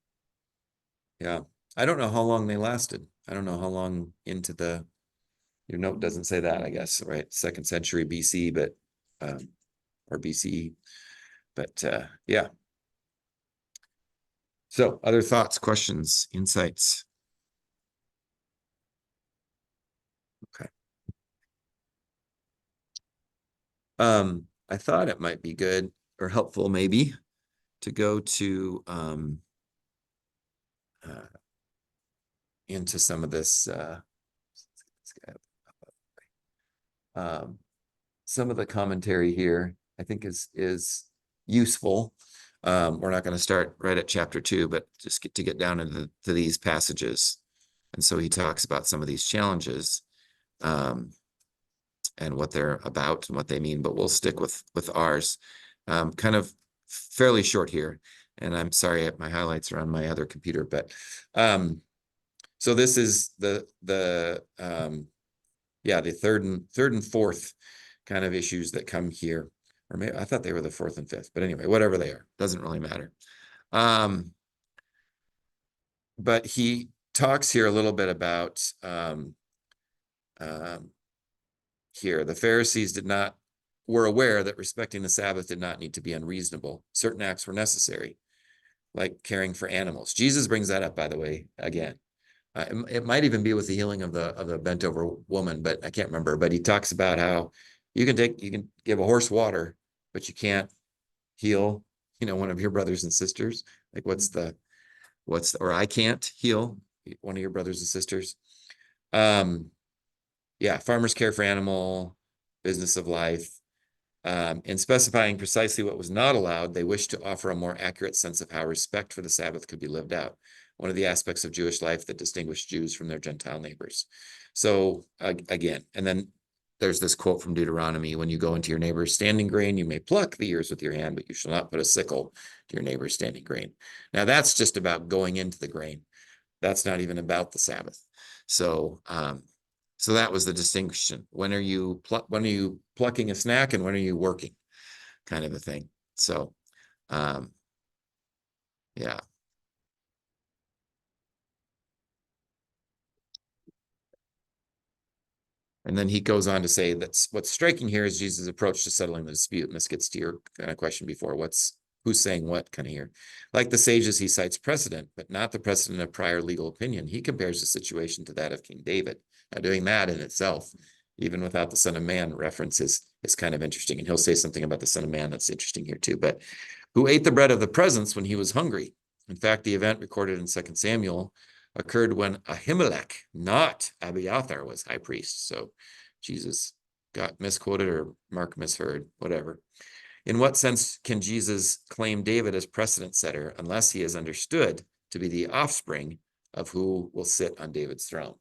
Yeah. I don't know how long they lasted. I don't know how long into your note doesn't say that, I guess, right? 2nd century BC, but or BCE. But yeah. So other thoughts, questions, insights? Okay. I thought it might be good or helpful maybe to go to into some of this some of the commentary here, I think is useful. We're not going to start right at chapter 2, but just get down into these passages. And so he talks about some of these challenges and what they're about and what they mean, but we'll stick with ours. Kind of fairly short here, and I'm sorry my highlights are on my other computer, but so this is the third and fourth kind of issues that come here, or maybe I thought they were the 4th and 5th, but anyway, whatever they are, doesn't really matter. But he talks here a little bit about here, the Pharisees were aware that respecting the Sabbath did not need to be unreasonable. Certain acts were necessary, like caring for animals. Jesus brings that up, by the way, again. It might even be with the healing of the bent over woman, but I can't remember. But he talks about how you can give a horse water, but you can't heal, one of your brothers and sisters. Like or I can't heal one of your brothers and sisters. Yeah, farmers care for animal, business of life. In specifying precisely what was not allowed, they wished to offer a more accurate sense of how respect for the Sabbath could be lived out, one of the aspects of Jewish life that distinguished Jews from their Gentile neighbors. So again, and then there's this quote from Deuteronomy: when you go into your neighbor's standing grain, you may pluck the ears with your hand, but you shall not put a sickle to your neighbor's standing grain. Now that's just about going into the grain. That's not even about the Sabbath. So so that was the distinction. When are you plucking a snack, and when are you working, kind of a thing. So, yeah. And then he goes on to say that's what's striking here is Jesus' approach to settling the dispute. And this gets to your kind of question before, who's saying what kind of here. Like the sages, he cites precedent, but not the precedent of prior legal opinion. He compares the situation to that of King David. Now, doing that in itself, even without the Son of Man references, is kind of interesting. And he'll say something about the Son of Man that's interesting here too. But who ate the bread of the presence when he was hungry? In fact, the event recorded in 2 Samuel occurred when Ahimelech, not Abiathar, was high priest. So Jesus got misquoted or Mark misheard, whatever. In what sense can Jesus claim David as precedent setter unless he is understood to be the offspring of who will sit on David's throne?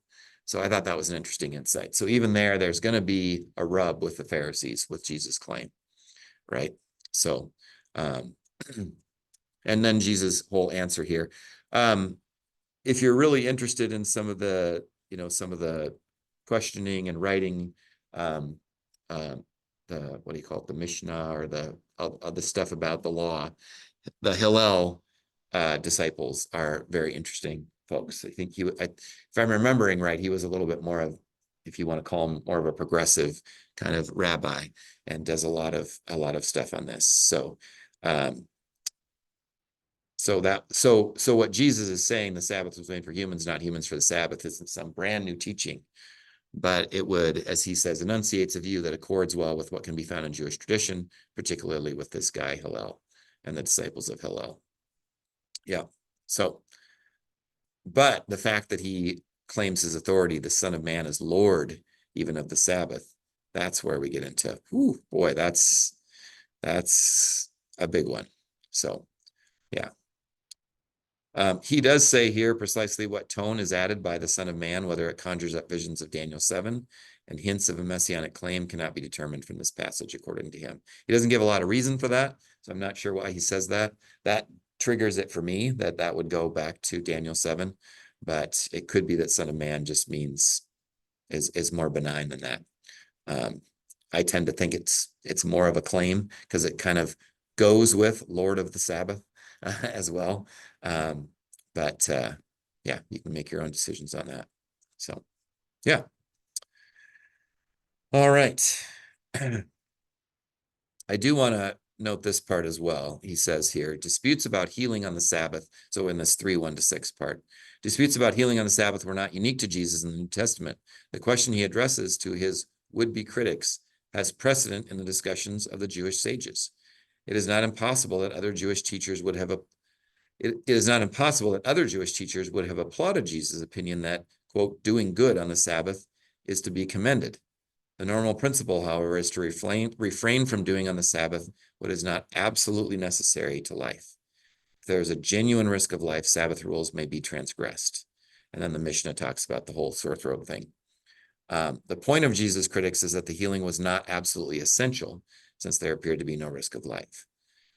So I thought that was an interesting insight. So even there's going to be a rub with the Pharisees with Jesus' claim, right? So, and then Jesus' whole answer here. If you're really interested in some of the questioning and writing, the what do you call it, the Mishnah or the stuff about the law, the Hillel disciples are very interesting folks. I think if I'm remembering right, he was a little bit more of, if you want to call him, more of a progressive kind of rabbi, and does a lot of stuff on this. So. So what Jesus is saying, the Sabbath was made for humans, not humans for the Sabbath, isn't some brand new teaching, but it would, as he says, enunciates a view that accords well with what can be found in Jewish tradition, particularly with this guy Hillel and the disciples of Hillel. Yeah. So, but the fact that he claims his authority, the Son of Man, is Lord even of the Sabbath, that's where we get into, boy, that's a big one. So, yeah. He does say here precisely what tone is added by the Son of Man, whether it conjures up visions of Daniel 7 and hints of a messianic claim cannot be determined from this passage, according to him. He doesn't give a lot of reason for that, so I'm not sure why he says that. That triggers it for me, that would go back to Daniel 7, but it could be that Son of Man just means is more benign than that. I tend to think it's more of a claim because it kind of goes with Lord of the Sabbath as well. But yeah, you can make your own decisions on that. So, yeah. All right. I do want to note this part as well. He says here, disputes about healing on the Sabbath. So in this 3:1-6 part, disputes about healing on the Sabbath were not unique to Jesus in the New Testament. The question he addresses to his would-be critics has precedent in the discussions of the Jewish sages. It is not impossible that other Jewish teachers would have applauded Jesus' opinion that, quote, doing good on the Sabbath is to be commended. The normal principle, however, is to refrain from doing on the Sabbath what is not absolutely necessary to life. If there is a genuine risk of life, Sabbath rules may be transgressed. And then the Mishnah talks about the whole sore throat thing. The point of Jesus' critics is that the healing was not absolutely essential, since there appeared to be no risk of life.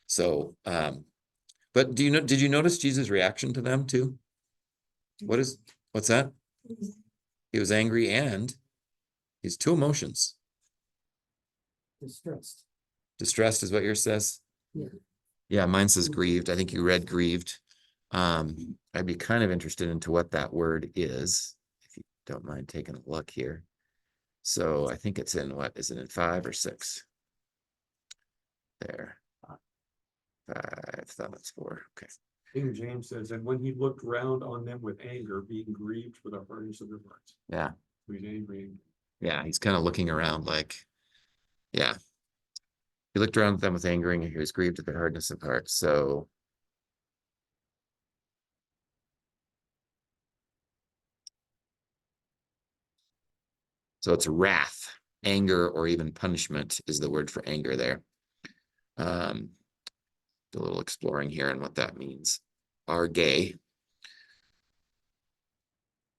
So, but did you notice Jesus' reaction to them too? What's that? He was angry and he's two emotions. Distressed. Distressed is what yours says? Yeah. Yeah, mine says grieved. I think you read grieved. I'd be kind of interested into what that word is, if you don't mind taking a look here. So I think it's in, what is it, in 5 or 6? There. 5, thought it's 4. Okay. King James says, and when he looked round on them with anger, being grieved for the hardness of their hearts. Yeah. He's angry. Yeah, he's kind of looking around like, yeah. He looked around at them with anger and he was grieved at their hardness of heart. So it's wrath, anger, or even punishment is the word for anger there. A little exploring here and what that means. Are gay.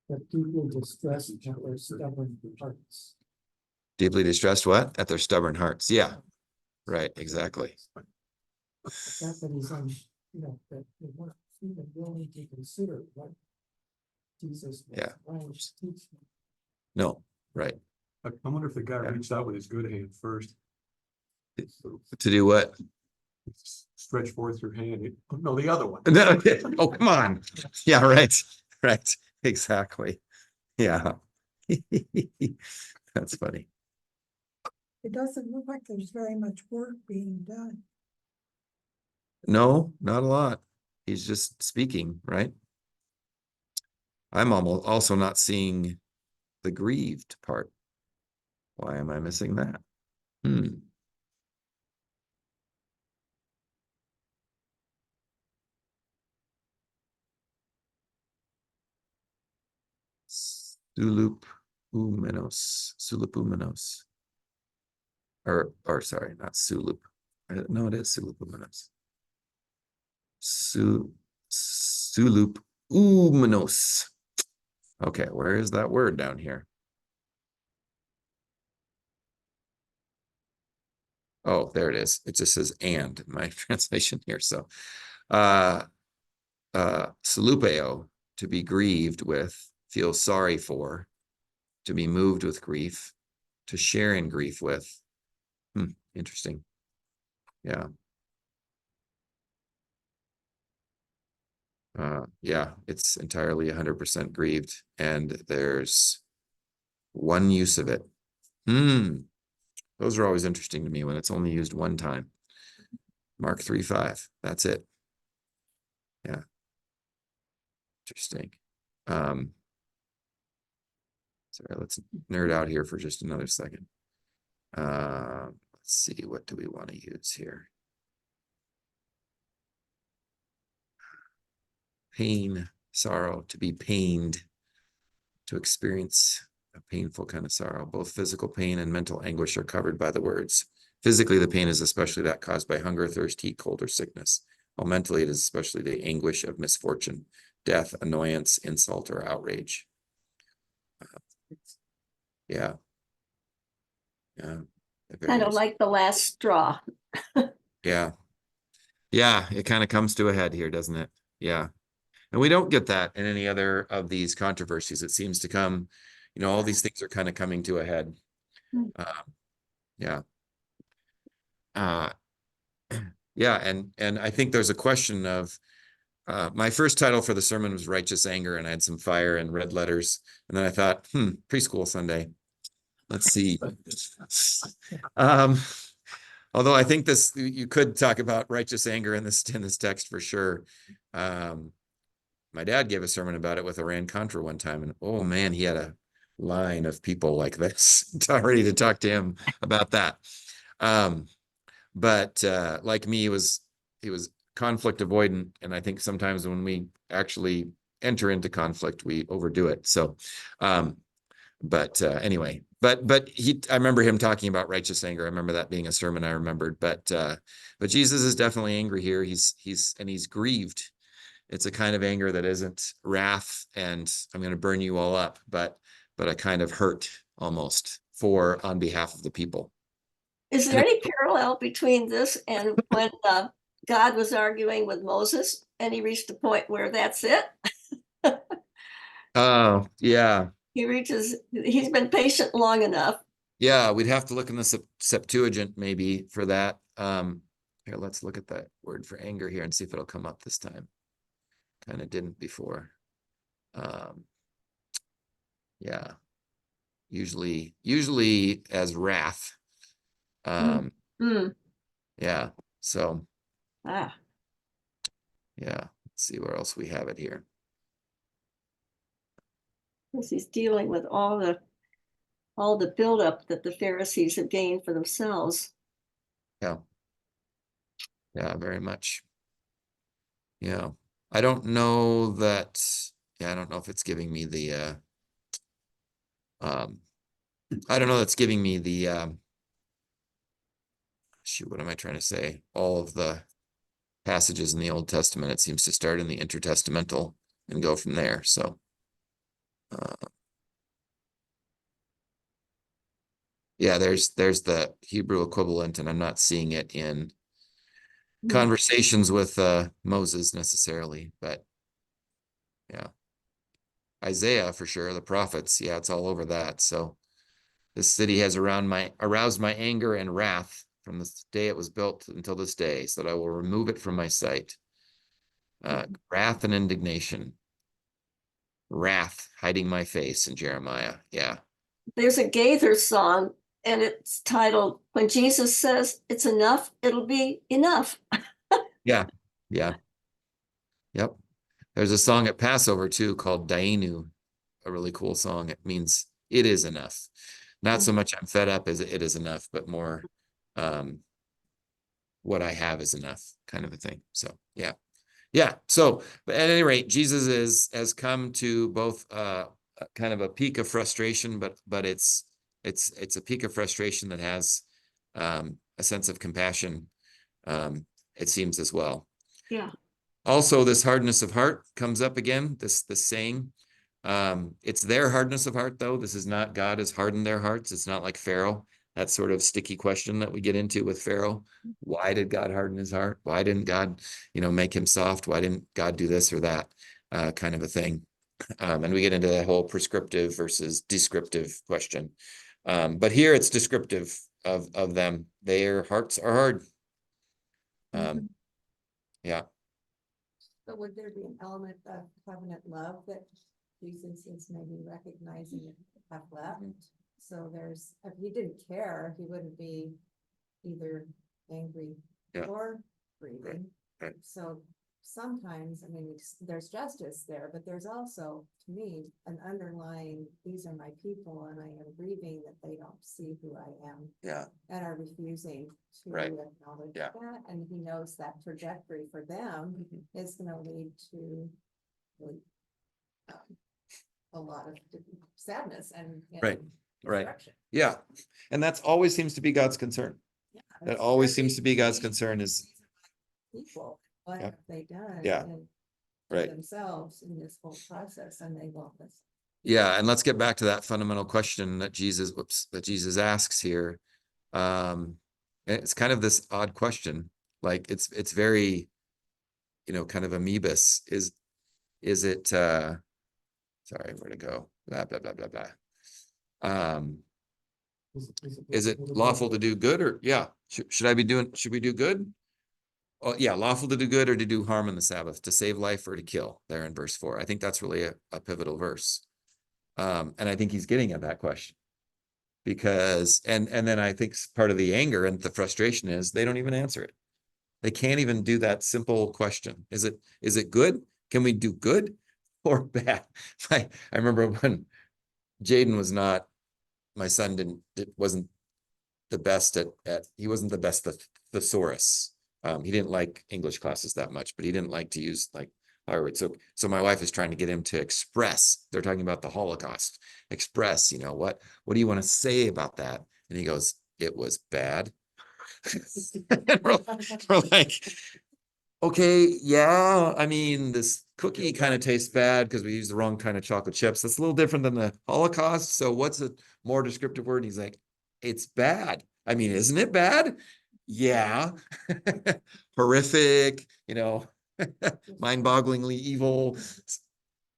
But deeply distressed at their stubborn hearts. Deeply distressed what? At their stubborn hearts. Yeah. Right, exactly. The fact that he's that they weren't even willing to consider what Jesus was trying to teach them. No, right. I wonder if the guy reached out with his good hand first. To do what? Stretch forth your hand. Oh, no, the other one. No, oh, come on. Yeah, right, right, exactly. Yeah. That's funny. It doesn't look like there's very much work being done. No, not a lot. He's just speaking, right? I'm almost also not seeing the grieved part. Why am I missing that? Hmm. Sulupumenos. Or sorry, not sulup. No, it is sulupumenos. Sulupumenos. Okay, where is that word down here? Oh, there it is. It just says and in my translation here. So salupeo, to be grieved with, feel sorry for, to be moved with grief, to share in grief with. Interesting. Yeah. Yeah, it's entirely 100% grieved, and there's one use of it. Those are always interesting to me when it's only used one time. Mark 3:5. That's it. Yeah. Interesting. Sorry, let's nerd out here for just another second. Let's see, what do we want to use here? Pain, sorrow, to be pained, to experience a painful kind of sorrow. Both physical pain and mental anguish are covered by the words. Physically, the pain is especially that caused by hunger, thirst, heat, cold, or sickness. While mentally, it is especially the anguish of misfortune, death, annoyance, insult, or outrage. Yeah. Yeah. Kind of like the last straw. Yeah. Yeah, it kind of comes to a head here, doesn't it? Yeah. And we don't get that in any other of these controversies. It seems to come, all these things are kind of coming to a head. Yeah. Yeah, and I think there's a question of my first title for the sermon was Righteous Anger, and I had some fire and red letters. And then I thought, preschool Sunday. Let's see. Although I think you could talk about righteous anger in this text for sure. My dad gave a sermon about it with Iran Contra one time, and oh man, he had a line of people like this ready to talk to him about that. But like me, he was conflict avoidant, and I think sometimes when we actually enter into conflict, we overdo it. So, anyway, but I remember him talking about righteous anger. I remember that being a sermon I remembered. But Jesus is definitely angry here. He's grieved. It's a kind of anger that isn't wrath and I'm going to burn you all up, but a kind of hurt almost on behalf of the people. Is there any parallel between this and when God was arguing with Moses and he reached a point where that's it? Oh, yeah. He's been patient long enough. Yeah, we'd have to look in the Septuagint maybe for that. Here, let's look at that word for anger here and see if it'll come up this time. Kind of didn't before. Yeah. Usually as wrath. Yeah. So. Yeah. Let's see where else we have it here. He's dealing with all the buildup that the Pharisees have gained for themselves. Yeah. Yeah, very much. Yeah. I don't know that. Yeah, I don't know if it's giving me the I don't know that's giving me the shoot, what am I trying to say? All of the passages in the Old Testament, it seems to start in the intertestamental and go from there. So yeah, there's the Hebrew equivalent, and I'm not seeing it in conversations with Moses necessarily, but yeah. Isaiah for sure, the prophets, yeah, it's all over that. So this city has aroused my anger and wrath from this day it was built until this day, so that I will remove it from my sight. Wrath and indignation. Wrath hiding my face in Jeremiah. Yeah. There's a Gaither song and it's titled, When Jesus Says It's Enough, It'll Be Enough. Yeah. Yeah. Yep. There's a song at Passover too called Dainu, a really cool song. It means it is enough. Not so much I'm fed up as it is enough, but more what I have is enough kind of a thing. So yeah. Yeah. So but at any rate, Jesus has come to both kind of a peak of frustration, but it's a peak of frustration that has a sense of compassion, it seems as well. Yeah. Also, this hardness of heart comes up again, this saying. It's their hardness of heart, though. This is not God has hardened their hearts. It's not like Pharaoh, that sort of sticky question that we get into with Pharaoh. Why did God harden his heart? Why didn't God, make him soft? Why didn't God do this or that kind of a thing? And we get into that whole prescriptive versus descriptive question. But here it's descriptive of them. Their hearts are hard. Yeah. But would there be an element of covenant love that Jesus is maybe recognizing and have left? So if he didn't care, he wouldn't be either angry Yeah. or grieving. Right. So sometimes, I mean, there's justice there, but there's also, to me, an underlying, these are my people and I am grieving that they don't see who I am. Yeah. And are refusing to Right. acknowledge Yeah. that. And he knows that trajectory for them is gonna lead to really, a lot of sadness and Right. Right. destruction. Yeah. And that's always seems to be God's concern. Yeah, That it's always very seems to be God's easy concern to is, see people, what Yeah. have they done? Yeah. and Right. Themselves in this whole process, and they won't listen. Yeah, and let's get back to that fundamental question that Jesus asks here. And it's kind of this odd question. Like it's very, kind of amoebus. Is it sorry, where to go? Blah blah blah blah blah. Is it lawful to do good or yeah? Should we do good? Oh, yeah, lawful to do good or to do harm on the Sabbath, to save life or to kill, there in verse 4. I think that's really a pivotal verse. And I think he's getting at that question. Because and then I think part of the anger and the frustration is they don't even answer it. They can't even do that simple question. Is it good? Can we do good or bad? I remember when Jaden was not, my son wasn't the best he wasn't the best thesaurus. He didn't like English classes that much, but he didn't like to use like higher words. So my wife is trying to get him to express. They're talking about the Holocaust. Express, what do you want to say about that? And he goes, it was bad. And we're like, okay, yeah. I mean, this cookie kind of tastes bad because we used the wrong kind of chocolate chips. That's a little different than the Holocaust. So what's a more descriptive word? And he's like, it's bad. I mean, isn't it bad? Yeah. Horrific, mind-bogglingly evil.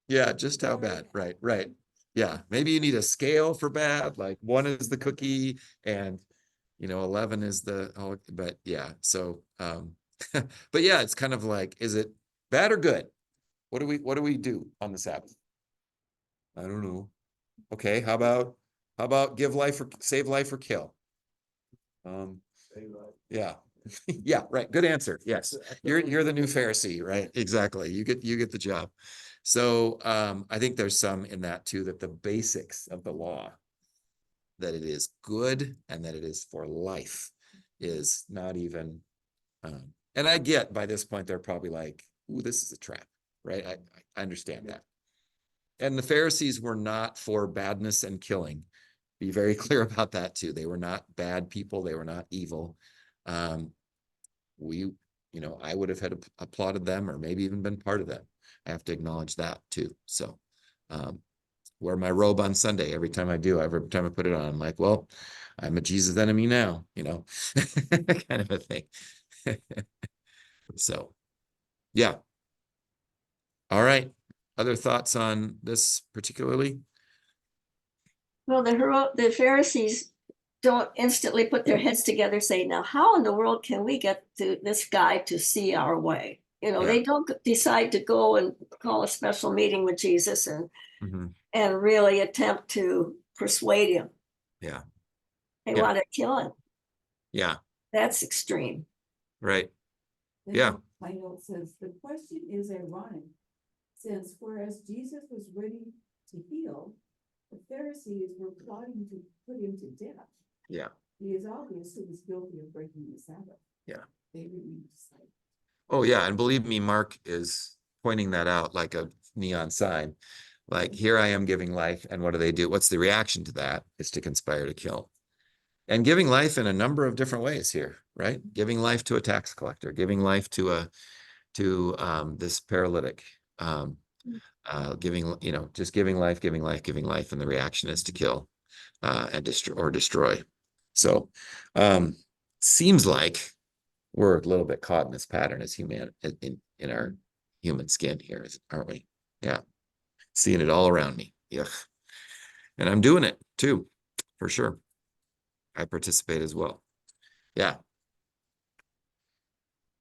Yeah, just how bad. Right, right. Yeah, maybe you need a scale for bad. Like 1 is the cookie and 11 is but yeah. So but yeah, it's kind of like, is it bad or good? What do we do on the Sabbath? I don't know. Okay, how about give life or save life or kill? Yeah. Yeah, right. Good answer. Yes. You're the new Pharisee, right? Exactly. You get the job. So I think there's some in that too, that the basics of the law, that it is good and that it is for life, is not even and I get by this point they're probably like, ooh, this is a trap, right? I understand that. And the Pharisees were not for badness and killing. Be very clear about that too. They were not bad people. They were not evil. I would have had applauded them or maybe even been part of them. I have to acknowledge that too. So, wear my robe on Sunday every time I do. Every time I put it on, I'm like, well, I'm a Jesus enemy now, kind of a thing. So, yeah. All right. Other thoughts on this particularly? Well, the Pharisees don't instantly put their heads together, say, now, how in the world can we get to this guy to see our way? You know, Yeah. they don't decide to go and call a special meeting with Jesus Mhm. and really attempt to persuade him. Yeah, They Yeah. want to kill him. yeah, That's extreme. right. Then Yeah. My note says, the question is ironic, since whereas Jesus was ready to heal, the Pharisees were plotting to put him to death. Yeah. He is obviously was guilty of breaking the Sabbath. Yeah. They remained silent. Oh, yeah, and believe me, Mark is pointing that out like a neon sign. Like, here I am giving life, and what do they do? What's the reaction to that? Is to conspire to kill. And giving life in a number of different ways here, right? Giving life to a tax collector, giving life to this paralytic, giving, just giving life, and the reaction is to kill and destroy. So seems like we're a little bit caught in this pattern as human in our human skin here, aren't we? Yeah. Seeing it all around me. Yeah. And I'm doing it too, for sure. I participate as well. Yeah.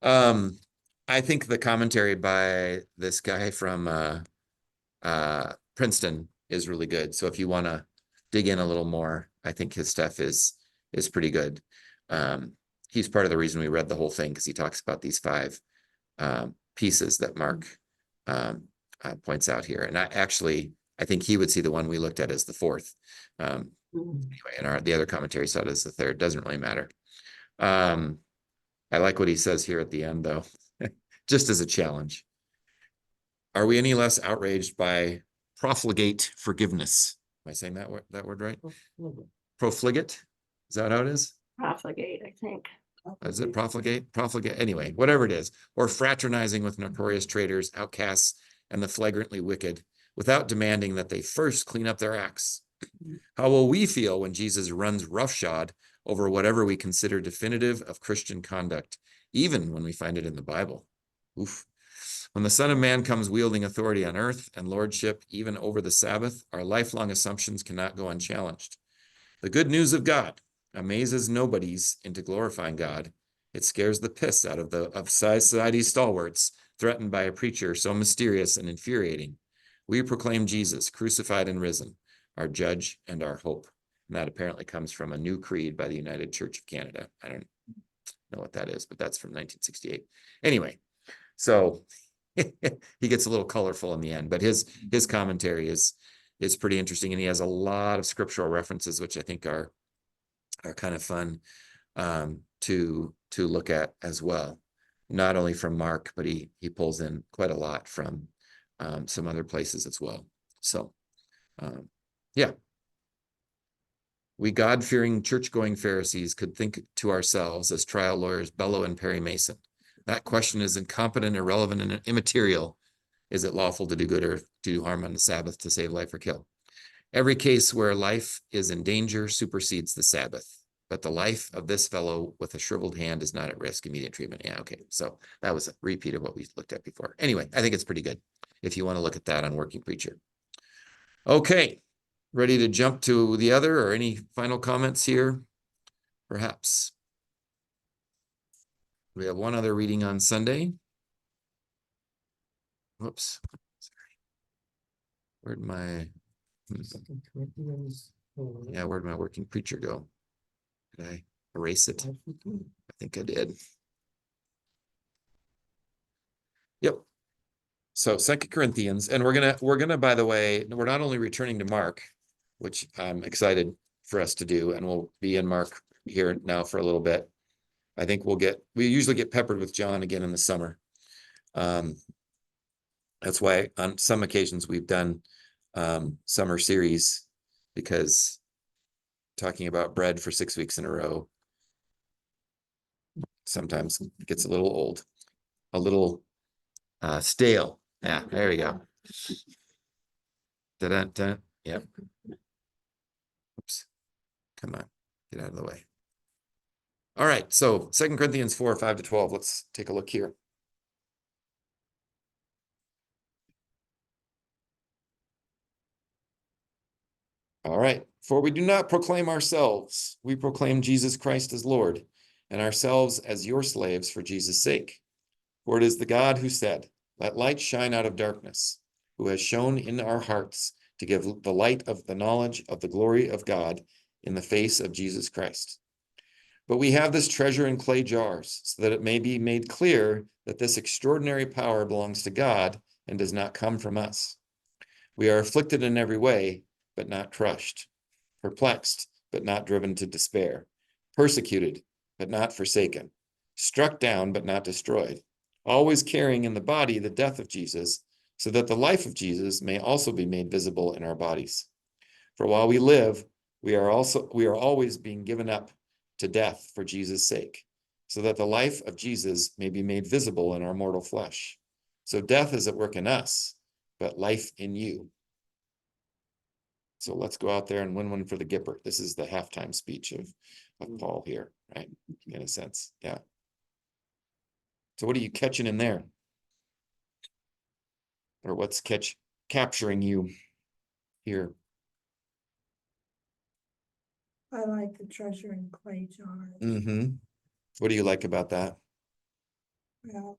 I think the commentary by this guy from Princeton is really good. So if you want to dig in a little more, I think his stuff is pretty good. He's part of the reason we read the whole thing, because he talks about these 5 pieces that Mark points out here. And I think he would see the one we looked at as the 4th. Anyway, and the other commentary saw it as the 3rd. Doesn't really matter. I like what he says here at the end, though, just as a challenge. Are we any less outraged by profligate forgiveness? Am I saying that word right? Profligate? Is that how it is? Profligate, I think. Is it profligate? Profligate? Anyway, whatever it is. Or fraternizing with notorious traitors, outcasts, and the flagrantly wicked, without demanding that they first clean up their acts. How will we feel when Jesus runs roughshod over whatever we consider definitive of Christian conduct, even when we find it in the Bible? Oof. When the Son of Man comes wielding authority on earth and lordship even over the Sabbath, our lifelong assumptions cannot go unchallenged. The good news of God amazes nobodies into glorifying God. It scares the piss out of society's stalwarts, threatened by a preacher so mysterious and infuriating. We proclaim Jesus, crucified and risen, our judge and our hope. And that apparently comes from a new creed by the United Church of Canada. I don't know what that is, but that's from 1968. Anyway, so he gets a little colorful in the end, but his commentary is pretty interesting, and he has a lot of scriptural references, which I think are kind of fun to look at as well. Not only from Mark, but he pulls in quite a lot from some other places as well. So yeah. We God-fearing, church-going Pharisees could think to ourselves as trial lawyers Bellow and Perry Mason. That question is incompetent, irrelevant, and immaterial. Is it lawful to do good or to do harm on the Sabbath, to save life or kill? Every case where life is in danger supersedes the Sabbath, but the life of this fellow with a shriveled hand is not at risk. Immediate treatment. Yeah, okay. So that was a repeat of what we looked at before. Anyway, I think it's pretty good if you want to look at that on Working Preacher. Okay, ready to jump to the other, or any final comments here? Perhaps. We have one other reading on Sunday. Whoops. Sorry. Where'd my... 2 Corinthians 4. Yeah, where'd my Working Preacher go? Did I erase it? I think I did. Yep. So 2 Corinthians, and we're gonna, by the way, we're not only returning to Mark, which I'm excited for us to do, and we'll be in Mark here now for a little bit. I think we usually get peppered with John again in the summer. That's why on some occasions we've done summer series, because talking about bread for 6 weeks in a row sometimes gets a little old, a little stale. Yeah, there we go. Da-da-da. Yep. Oops. Come on, get out of the way. All right, so 2 Corinthians 4, 5-12. Let's take a look here. All right, For we do not proclaim ourselves, we proclaim Jesus Christ as Lord, and ourselves as your slaves for Jesus' sake. For it is the God who said, let light shine out of darkness, who has shone in our hearts to give the light of the knowledge of the glory of God in the face of Jesus Christ. But we have this treasure in clay jars, so that it may be made clear that this extraordinary power belongs to God and does not come from us. We are afflicted in every way, but not crushed, perplexed, but not driven to despair, persecuted, but not forsaken, struck down, but not destroyed, always carrying in the body the death of Jesus, so that the life of Jesus may also be made visible in our bodies. For while we live, we are always being given up to death for Jesus' sake, so that the life of Jesus may be made visible in our mortal flesh. So death is at work in us, but life in you. So let's go out there and win one for the Gipper. This is the halftime speech of Paul here, right? In a sense, yeah. So what are you catching in there? Or what's capturing you here? I like the treasure in clay jars. Mm-hmm. What do you like about that? Well,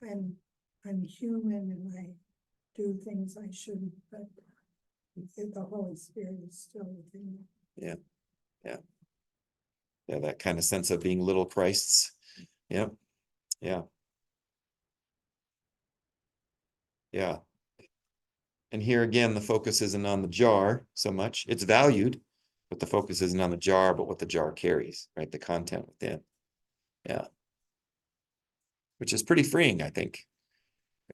I'm human and I do things I shouldn't, but the Holy Spirit is still within me. Yeah, that kind of sense of being little Christs. Yeah, yeah. Yeah. And here again, the focus isn't on the jar so much. It's valued, but the focus isn't on the jar, but what the jar carries, right? The content within. Yeah. Which is pretty freeing, I think.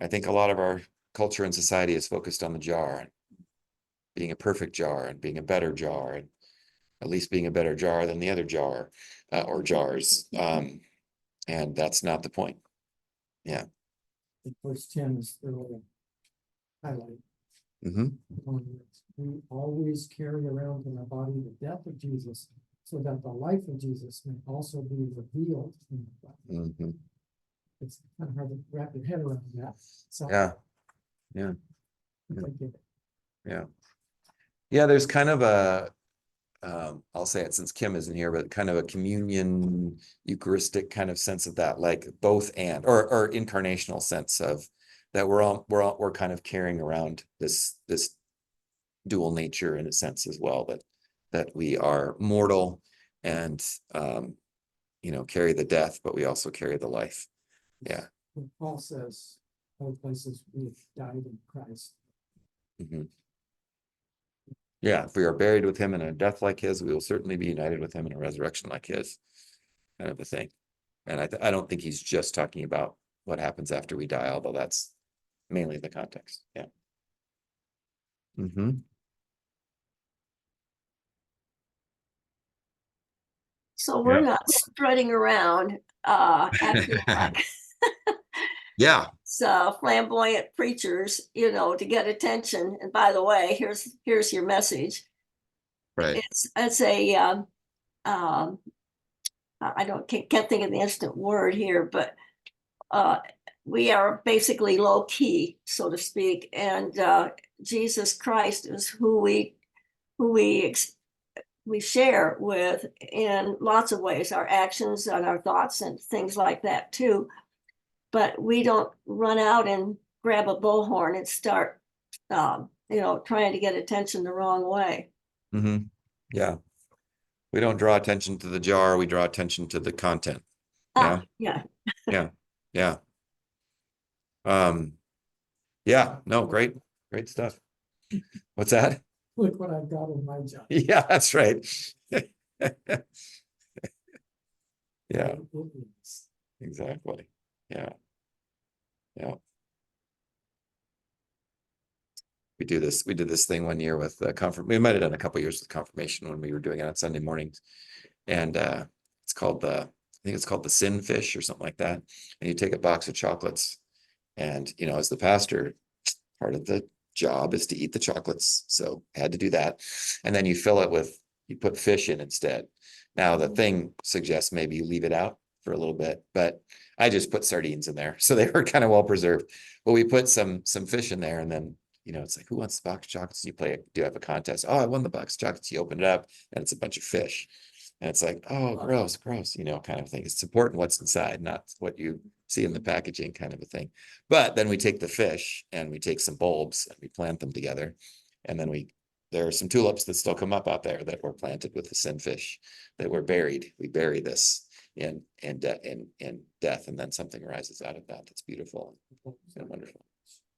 I think a lot of our culture and society is focused on the jar, being a perfect jar and being a better jar, and at least being a better jar than the other jar or jars. And that's not the point. Yeah. Verse 10 is the little highlight. Mm-hmm. We always carry around in our body the death of Jesus, so that the life of Jesus may also be revealed in the body. Mm-hmm. It's kind of hard to wrap your head around that. So Yeah. I get it. Yeah. Yeah, there's kind of a I'll say it since Kim isn't here, but kind of a communion, Eucharistic kind of sense of that, like both and, or incarnational sense of that we're kind of carrying around this dual nature in a sense as well, that we are mortal and carry the death, but we also carry the life. Yeah. When Paul says, other places we have died in Christ. Mm-hmm. Yeah, if we are buried with him in a death like his, we will certainly be united with him in a resurrection like his, kind of a thing. And I don't think he's just talking about what happens after we die, although that's mainly the context. Yeah. Mm-hmm. So we're Yeah. not strutting around acting like Yeah. flamboyant preachers, to get attention. And by the way, here's your message. Right. It's a I can't think of the instant word here, but we are basically low key, so to speak, and Jesus Christ is who we share with in lots of ways, our actions and our thoughts and things like that too. But we don't run out and grab a bullhorn and start, trying to get attention the wrong way. Mm-hmm. Yeah. We don't draw attention to the jar, we draw attention to the content. Yeah. Yeah. Yeah. Yeah. Yeah, no, great stuff. What's that? Look what I've got in my job. Yeah, that's right. Yeah, exactly. Yeah. Yeah. We did this thing one year with we might have done a couple years with confirmation when we were doing it on Sunday mornings. And it's called I think it's called the sin fish or something like that. And you take a box of chocolates and, as the pastor, part of the job is to eat the chocolates. So I had to do that. And then you put fish in instead. Now the thing suggests maybe you leave it out for a little bit, but I just put sardines in there. So they were kind of well preserved. But we put some fish in there and then You know, it's like, who wants the box of chocolates? You play, do have a contest. Oh, I won the box of chocolates. You open it up and it's a bunch of fish. And it's like, oh, gross, gross, you know, kind of thing. It's important what's inside, not what you see in the packaging kind of a thing. But then we take the fish and we take some bulbs and we plant them together. And then there are some tulips that still come up out there that were planted with the sin fish that were buried. We bury this in death, and then something arises out of that. That's beautiful and wonderful.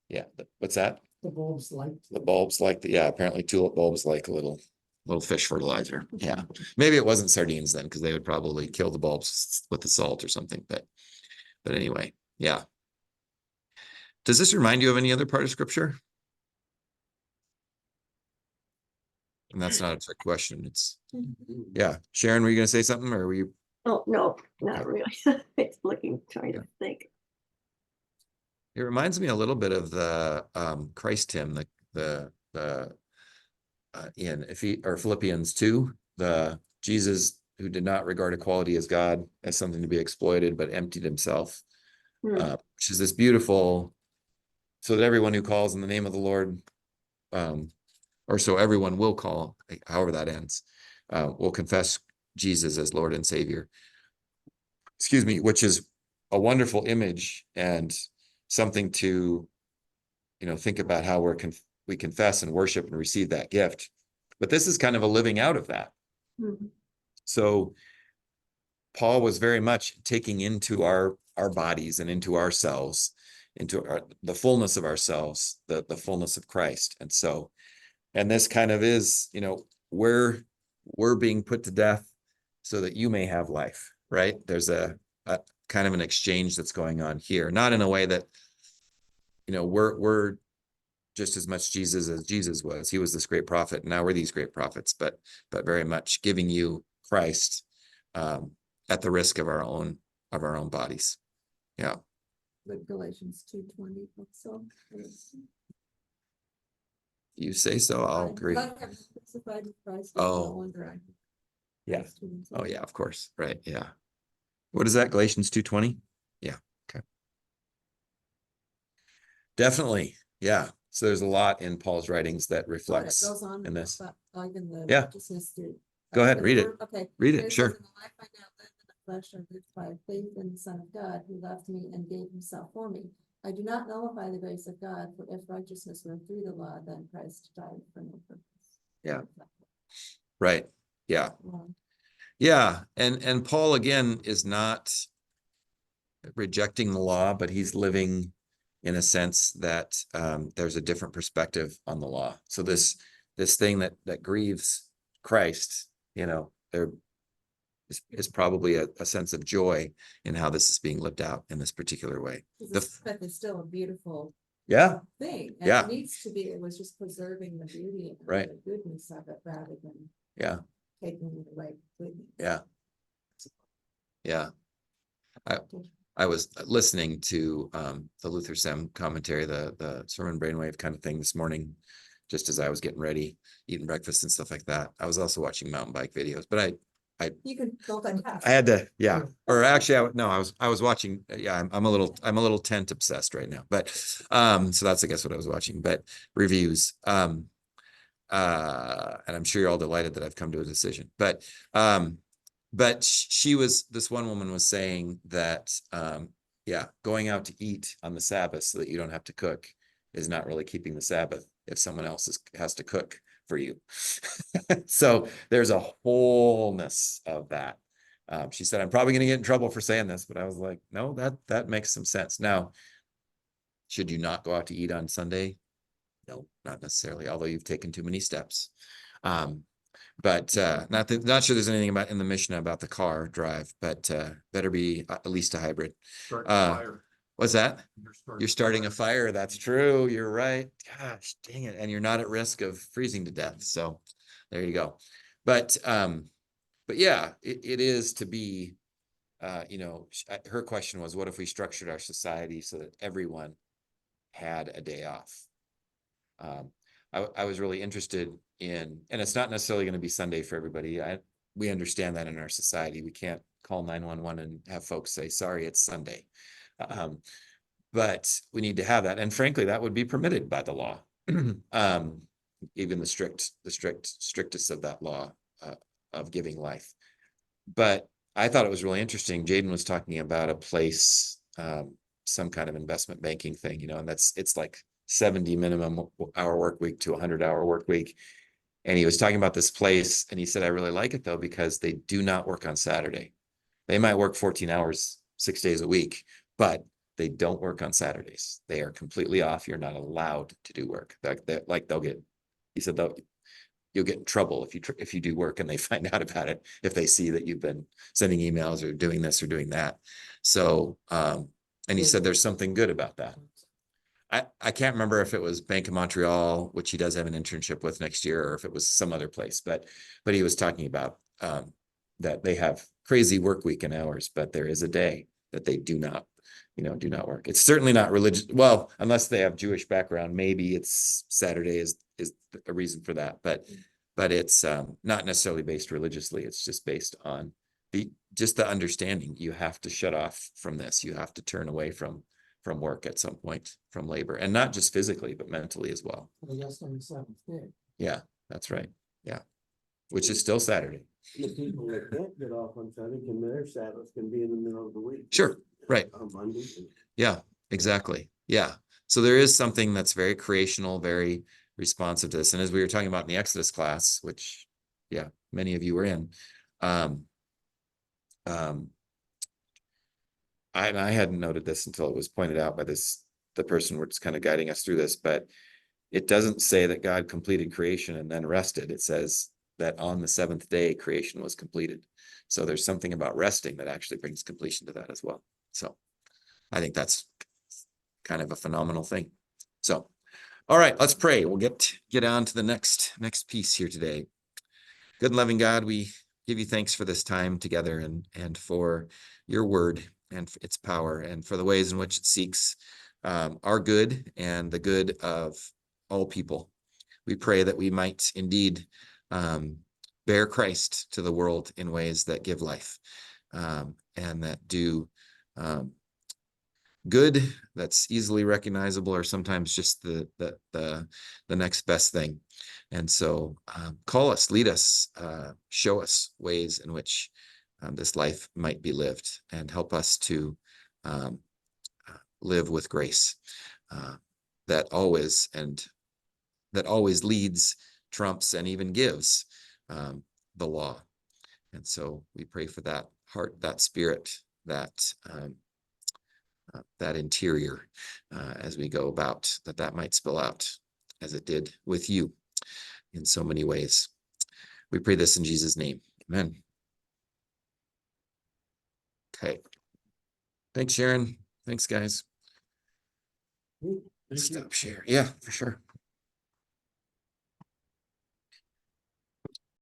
Yeah. What's that? The bulbs like. The bulbs yeah, apparently tulip bulbs like a little fish fertilizer. Yeah. Maybe it wasn't sardines then, because they would probably kill the bulbs with the salt or something. But anyway, yeah. Does this remind you of any other part of scripture? And that's not a trick question. It's, yeah. Sharon, were you going to say something, or were you? Oh, no, not really. It's trying to think. It reminds me a little bit of the Christ hymn, in Philippians 2, the Jesus who did not regard equality as God as something to be exploited, but emptied himself, which is this beautiful, so that everyone who calls in the name of the Lord, or so everyone will call, however that ends, will confess Jesus as Lord and Savior. Excuse me, which is a wonderful image and something to, you know, think about how we confess and worship and receive that gift. But this is kind of a living out of that. So Paul was very much taking into our bodies and into ourselves, into the fullness of ourselves, the fullness of Christ. And so, and this kind of is, you know, we're being put to death so that you may have life, right? There's a kind of an exchange that's going on here, not in a way that, you know, we're just as much Jesus as Jesus was. He was this great prophet. And now we're these great prophets, but very much giving you Christ at the risk of our own bodies. Yeah. With Galatians 2:20 also. You say so, I'll agree. Crucified with Christ, Oh. no longer I. Yeah. Oh yeah, of course. Right. Yeah. What is that? Galatians 2:20? Yeah. Okay. Definitely. Yeah. So there's a lot in Paul's writings that reflects It goes on in this. even the Yeah. righteousness through. Go ahead, read it. Okay. Read It it. says, Sure. "In the life I now live in the flesh, I live by faith in the Son of God, who loved me and gave himself for me. I do not nullify the grace of God, for if righteousness were through the law, then Christ died for no purpose." Yeah. Right. Yeah. Wow. Yeah. And Paul again is not rejecting the law, but he's living in a sense that there's a different perspective on the law. So this thing that grieves Christ, you know, there is probably a sense of joy in how this is being lived out in this particular way. But it's still a beautiful Yeah. thing. And Yeah. it needs to be, it was just preserving the beauty and Right. the goodness of it rather than Yeah. taking it away completely. Yeah. Yeah. I was listening to the Luther Sem commentary, the sermon brainwave kind of thing this morning, just as I was getting ready, eating breakfast and stuff like that. I was also watching mountain bike videos, but You can multitask. I had to, yeah. Or actually, I was watching. Yeah, I'm a little tent obsessed right now. But so that's I guess what I was watching. But reviews. And I'm sure you're all delighted that I've come to a decision. But this one woman was saying that yeah, going out to eat on the Sabbath so that you don't have to cook is not really keeping the Sabbath if someone else has to cook for you. So there's a wholeness of that. She said, I'm probably going to get in trouble for saying this, but I was like, no, that makes some sense. Now, should you not go out to eat on Sunday? No, not necessarily, although you've taken too many steps. But not sure there's anything in the Mishnah about the car drive, but better be at least a hybrid. Start the fire. What's that? You're You're starting a fire. That's true. You're right. Gosh, dang it. And you're not at risk of freezing to death. So there you go. But yeah, it is to be, you know, her question was, what if we structured our society so that everyone had a day off? I was really interested in, and it's not necessarily going to be Sunday for everybody. We understand that in our society. We can't call 911 and have folks say, sorry, it's Sunday. But we need to have that. And frankly, that would be permitted by the law. Even the strictest of that law, of giving life. But I thought it was really interesting. Jaden was talking about a place, some kind of investment banking thing, you know, and it's like 70 minimum hour work week to 100-hour work week. And he was talking about this place, and he said, I really like it though, because they do not work on Saturday. They might work 14 hours, 6 days a week, but they don't work on Saturdays. They are completely off. You're not allowed to do work. Like they'll get, he said, you'll get in trouble if you do work and they find out about it, if they see that you've been sending emails or doing this or doing that. So, and he said there's something good about that. I can't remember if it was Bank of Montreal, which he does have an internship with next year, or if it was some other place, but he was talking about that they have crazy work week and hours, but there is a day that they do not work. It's certainly not religious. Well, unless they have Jewish background, maybe it's Saturday is a reason for that, but it's not necessarily based religiously. It's just based on the understanding you have to shut off from this. You have to turn away from work at some point, from labor, and not just physically, but mentally as well. Rest on the seventh day. Yeah, that's right. Yeah. Which is still Saturday. The people that can't get off on Sunday their Sabbath can be in the middle of the week. Sure. Right. On Monday. Yeah, exactly. Yeah. So there is something that's very creational, very responsive to this. And as we were talking about in the Exodus class, which, yeah, many of you were in, I hadn't noted this until it was pointed out by the person who's kind of guiding us through this, but it doesn't say that God completed creation and then rested. It says that on the seventh day, creation was completed. So there's something about resting that actually brings completion to that as well. So I think that's kind of a phenomenal thing. So, all right, let's pray. We'll get on to the next piece here today. Good and loving God, we give you thanks for this time together and for your word and its power and for the ways in which it seeks our good and the good of all people. We pray that we might indeed bear Christ to the world in ways that give life and that do good that's easily recognizable, or sometimes just the next best thing. And so call us, lead us, show us ways in which this life might be lived, and help us to live with grace that always leads, trumps, and even gives the law. And so we pray for that heart, that spirit, that interior as we go about, that might spill out as it did with you in so many ways. We pray this in Jesus' name. Amen. Okay. Thanks, Sharon. Thanks, guys. Thank you. Stop share. Yeah, for sure.